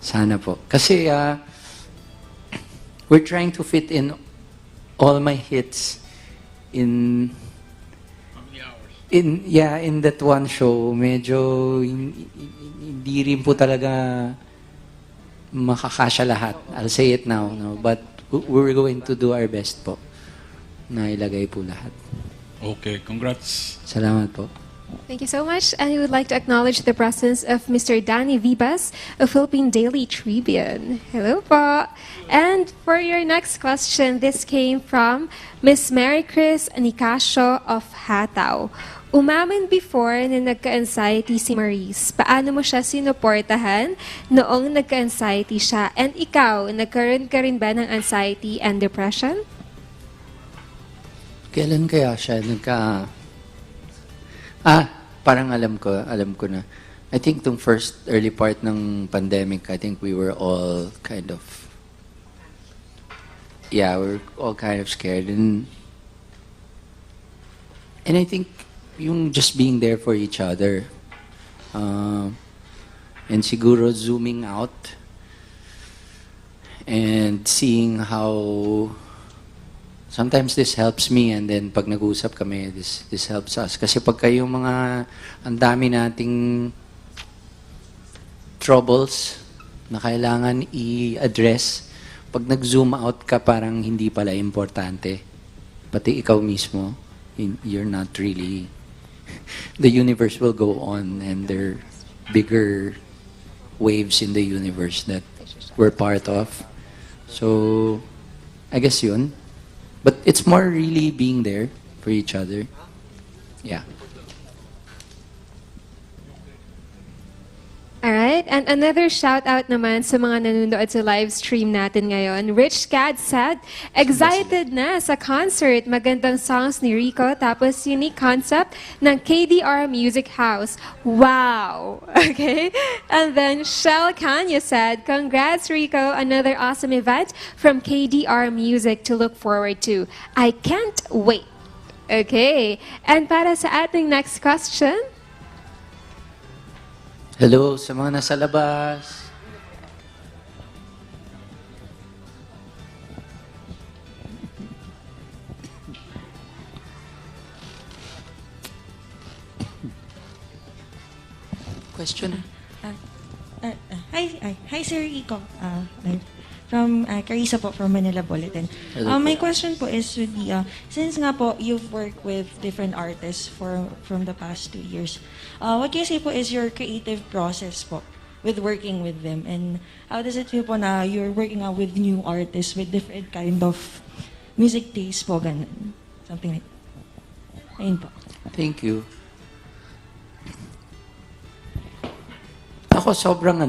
S4: Sana po. Kasi we're trying to fit in all my hits in
S10: how many hours?
S4: In that one show. Medyo hindi rin po talaga makakasya lahat. I'll say it now, no? But we're going to do our best po na ilagay po lahat.
S10: Okay, congrats.
S4: Salamat po.
S1: Thank you so much. And we would like to acknowledge the presence of Mr. Danny Vivas of Philippine Daily Tribune. Hello po. And for your next question, this came from Miss Mary Chris Nicasio of Hataw. Umamin before na nagka-anxiety si Maurice. Paano mo siya sinuportahan noong nagka-anxiety siya? And ikaw, nagkaroon ka rin ba ng anxiety and depression?
S4: Kailan kaya siya parang alam ko na. I think tong first early part ng pandemic, I think we were all kind of scared. And I think yung just being there for each other. And siguro zooming out and seeing how sometimes this helps me, and then pag nag-usap kami, this helps us. Kasi pagka yung ang dami nating troubles na kailangan i-address, pag nag-zoom out ka, parang hindi pala importante. Pati ikaw mismo, you're not really... The universe will go on and there are bigger waves in the universe that we're part of. So, I guess yun. But it's more really being there for each other. Yeah.
S1: Alright, and another shout out naman sa mga nanonood sa live stream natin ngayon. Rich Cad said, excited na sa concert. Magandang songs ni Rico, tapos unique concept ng KDR Music House. Wow! Okay? And then Shell Kanya said, congrats Rico, another awesome event from KDR Music to look forward to. I can't wait. Okay. And para sa ating next question,
S4: Hello sa mga nasa labas. Question?
S11: Hi, Sir Rico. From Carissa po from Manila Bulletin.
S4: Hello
S11: My
S4: po.
S11: question po is would be, since nga po you've worked with different artists from the past 2 years, what can you say po is your creative process po with working with them, and how does it feel po na you're working out with new artists with different kind of music taste po, ganun? Something like that. Ayun po.
S4: Thank you. Ako sobrang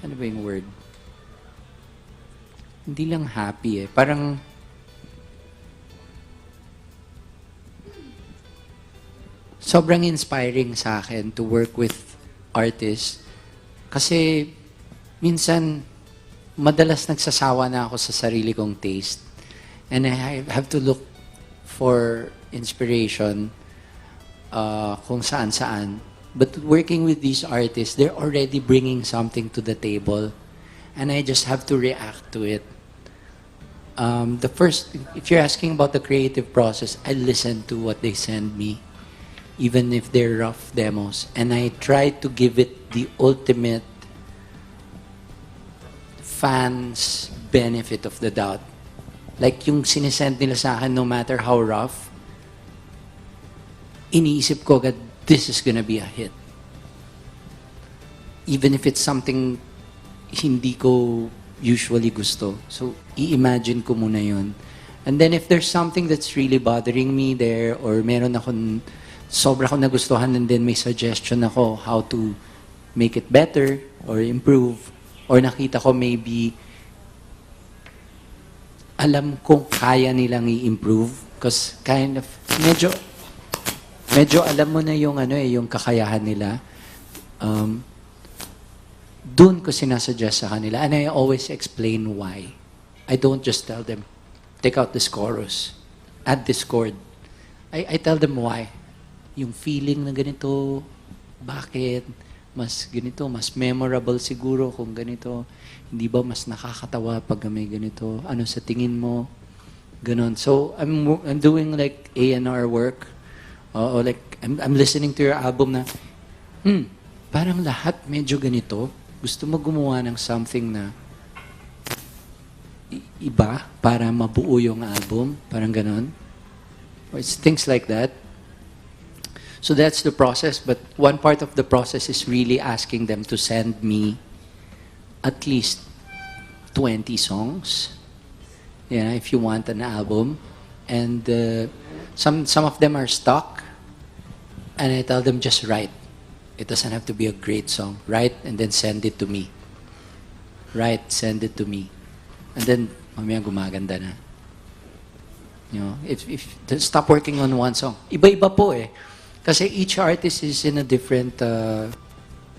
S4: ano ba yung word? Hindi lang happy eh. Parang sobrang inspiring sa akin to work with artists. Kasi minsan madalas nagsasawa na ako sa sarili kong taste. And I have to look for inspiration kung saan-saan. But working with these artists, they're already bringing something to the table. And I just have to react to it. If you're asking about the creative process, I listen to what they send me, even if they're rough demos. And I try to give it the ultimate fans' benefit of the doubt. Like yung sinesend nila sa akin, no matter how rough, iniisip ko agad, this is gonna be a hit. Even if it's something hindi ko usually gusto. So, i-imagine ko muna yun. And then if there's something that's really bothering me there, or meron akong sobra akong nagustuhan, and then may suggestion ako how to make it better or improve, or nakita ko maybe alam kong kaya nilang i-improve because kind of medyo alam mo na yung yung kakayahan nila. Doon ko sinasuggest sa kanila, and I always explain why. I don't just tell them, take out this chorus, add this chord. I tell them why. Yung feeling na ganito, bakit, mas ganito, mas memorable siguro kung ganito. Hindi ba mas nakakatawa pag may ganito? Ano sa tingin mo? Ganon. So, I'm doing like A&R work. Or like, I'm listening to your album na, parang lahat medyo ganito. Gusto mo gumawa ng something na iba para mabuo yung album. Parang ganon. Or it's things like that. So that's the process. But one part of the process is really asking them to send me at least 20 songs. Yeah, if you want an album. And some of them are stuck. And I tell them, just write. It doesn't have to be a great song. Write and then send it to me. Write, send it to me. And then, mamaya gumaganda na. You know, if stop working on one song. Iba-iba po eh. Kasi each artist is in a different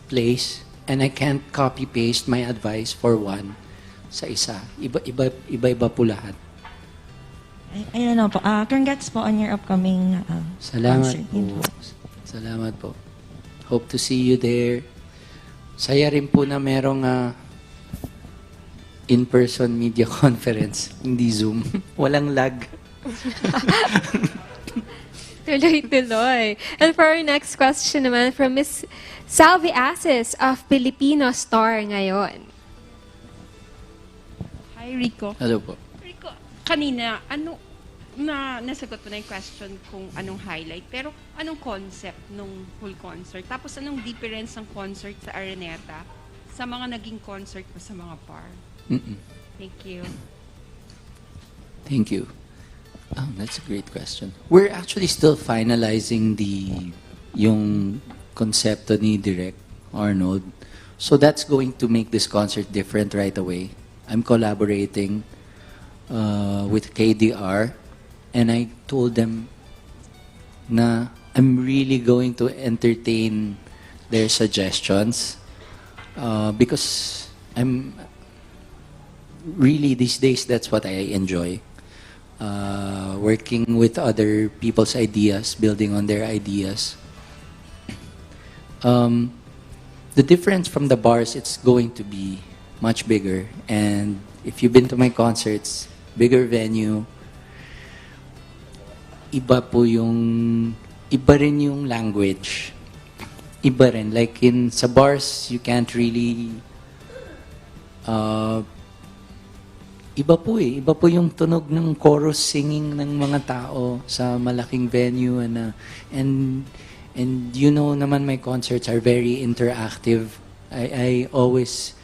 S4: place. And I can't copy-paste my advice for one sa isa. Iba-iba po lahat.
S11: Ayun na po. Congrats po on your upcoming
S4: Salamat
S11: concert.
S4: po. Salamat po. Hope to see you there. Saya rin po na merong in-person media conference, hindi Zoom. Walang lag.
S1: Tuloy-tuloy. And for our next question naman from Miss Salvi Asis of Filipino Star ngayon.
S12: Hi, Rico.
S4: Hello po.
S12: Rico, kanina, nasagot mo na yung question kung anong highlight, pero anong concept nung whole concert? Tapos anong difference ng concert sa Araneta sa mga naging concert mo sa mga bar? Thank you.
S4: Thank you. That's a great question. We're actually still finalizing yung concepto ni Direk Arnold. So that's going to make this concert different right away. I'm collaborating with KDR, and I told them na I'm really going to entertain their suggestions because I'm really, these days, that's what I enjoy. Working with other people's ideas, building on their ideas. The difference from the bars, it's going to be much bigger. And if you've been to my concerts, bigger venue, iba rin yung language. Iba rin. Like sa bars, you can't really, iba po yung tunog ng chorus singing ng mga tao sa malaking venue and you know naman my concerts are very interactive. I always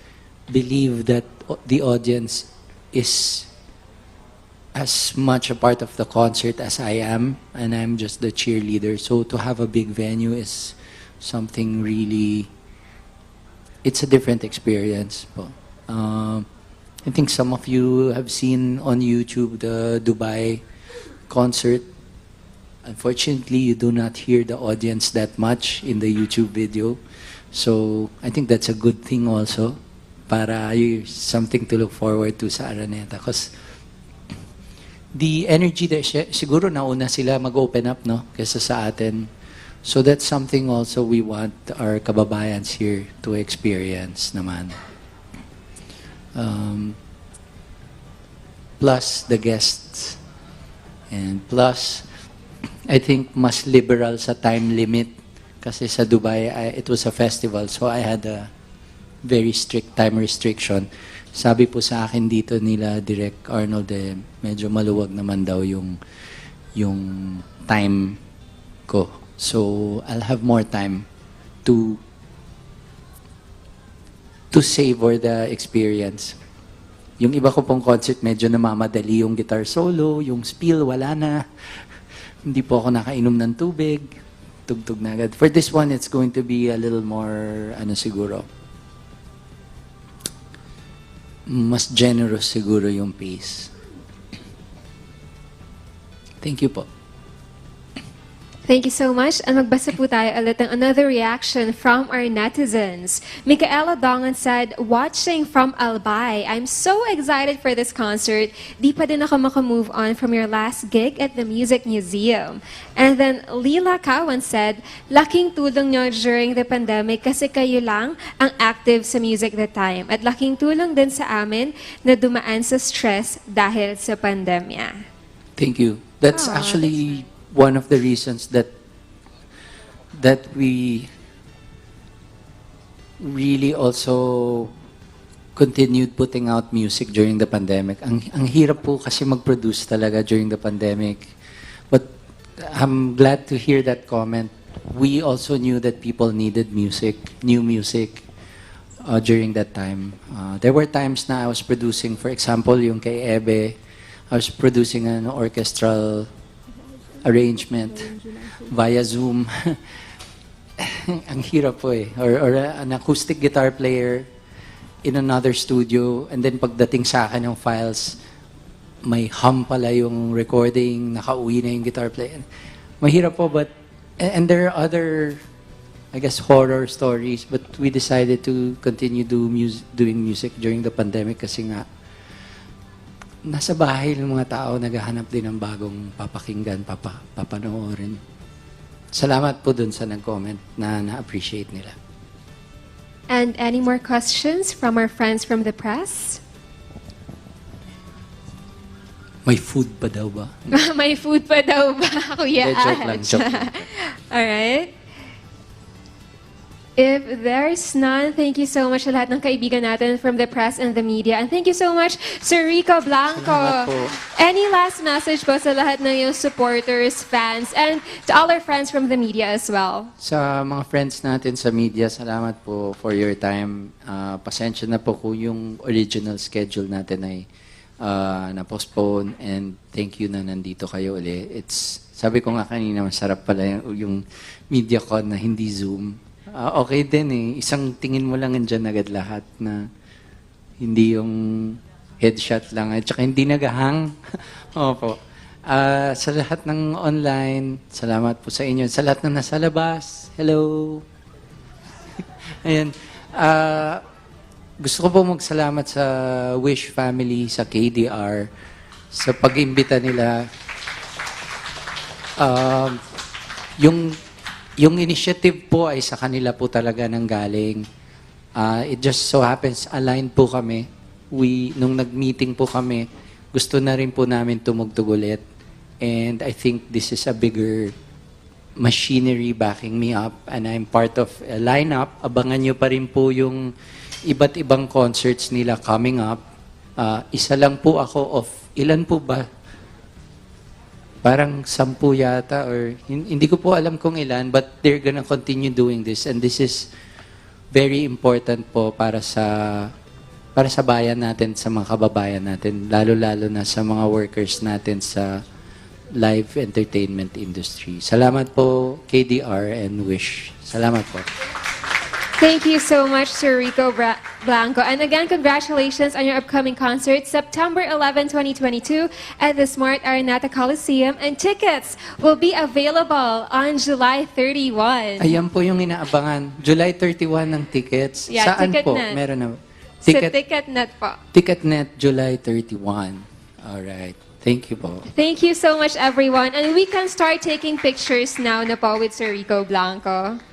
S4: believe that the audience is as much a part of the concert as I am, and I'm just the cheerleader. So to have a big venue is something really, it's a different experience po. I think some of you have seen on YouTube the Dubai concert. Unfortunately, you do not hear the audience that much in the YouTube video. So I think that's a good thing also, para something to look forward to sa Araneta. Because the energy there, siguro nauna sila mag-open up, no? Kesa sa atin. So that's something also we want our kababayans here to experience naman. Plus the guests. And plus, I think mas liberal sa time limit. Kasi sa Dubai, it was a festival. So I had a very strict time restriction. Sabi po sa akin dito nila, Direk Arnold, medyo maluwag naman daw yung time ko. So I'll have more time to savor the experience. Yung iba ko pong concert, medyo namamadali yung guitar solo, yung spiel, wala na. Hindi po ako nakainom ng tubig. Tugtog na agad. For this one, it's going to be a little more, siguro, mas generous siguro yung pace. Thank you po.
S1: Thank you so much. And magbasa po tayo ulit ng another reaction from our netizens. Micaela Dongan said, watching from Albay, I'm so excited for this concert. Di pa din ako makamove on from your last gig at the Music Museum. And then Lila Kawan said, laking tulong nyo during the pandemic kasi kayo lang ang active sa music that time. At laking tulong din sa amin na dumaan sa stress dahil sa pandemya.
S4: Thank you. That's actually one of the reasons that we really also continued putting out music during the pandemic. Ang hirap po kasi mag-produce talaga during the pandemic. But I'm glad to hear that comment. We also knew that people needed music, new music, during that time. There were times na I was producing, for example, yung kay Ebe, I was producing an orchestral arrangement via Zoom. Ang hirap po eh. Or an acoustic guitar player in another studio, and then pagdating sa akin ng files, may hum pala yung recording, nakauwi na yung guitar player. Mahirap po, but, and there are other, I guess, horror stories, but we decided to continue doing music during the pandemic kasi nga, nasa bahay ng mga tao, naghahanap din ng bagong papakinggan, papanoorin. Salamat po dun sa nag-comment na na-appreciate nila.
S1: And any more questions from our friends from the press?
S4: May food pa daw ba?
S1: May food pa daw ba, Kuya
S4: Joke lang,
S1: Aj?
S4: joke lang.
S1: Alright. If there's none, thank you so much sa lahat ng kaibigan natin from the press and the media. And thank you so much, Sir Rico Blanco.
S4: Salamat po.
S1: Any last message po sa lahat ng iyong supporters, fans, and to all our friends from the media as well?
S4: Sa mga friends natin sa media, salamat po for your time. Pasensya na po kung yung original schedule natin ay na-postpone, and thank you na nandito kayo uli. Sabi ko nga kanina, masarap pala yung MediaCon na hindi Zoom. Okay din eh. Isang tingin mo lang andyan agad lahat na hindi yung headshot lang. At saka hindi nag-hang. Opo. Sa lahat ng online, salamat po sa inyo. Sa lahat ng nasa labas, hello. Ayan. Gusto ko po magsalamat sa Wish family, sa KDR, sa pag-imbita nila. Yung initiative po ay sa kanila po talaga nang galing. It just so happens, aligned po kami. Nung nag-meeting po kami, gusto na rin po namin tumugtog ulit. And I think this is a bigger machinery backing me up. And I'm part of a lineup. Abangan nyo pa rin po yung iba't ibang concerts nila coming up. Isa lang po ako of, ilan po ba? Parang 10 yata, or hindi ko po alam kung ilan, but they're gonna continue doing this, and this is very important po para sa bayan natin, sa mga kababayan natin, lalo-lalo na sa mga workers natin sa live entertainment industry. Salamat po, KDR and Wish. Salamat po.
S1: Thank you so much, Sir Rico Blanco. And again, congratulations on your upcoming concert, September 11, 2022, at the Smart Araneta Coliseum. And tickets will be available on July 31.
S4: Ayan po yung inaabangan. July 31 ng tickets.
S1: Yeah,
S4: Saan po?
S1: Ticketnet.
S4: Meron na.
S1: Sa Ticketnet po.
S4: Ticketnet, July 31. Alright. Thank you po.
S1: Thank you so much, everyone. And we can start taking pictures now na po with Sir Rico Blanco.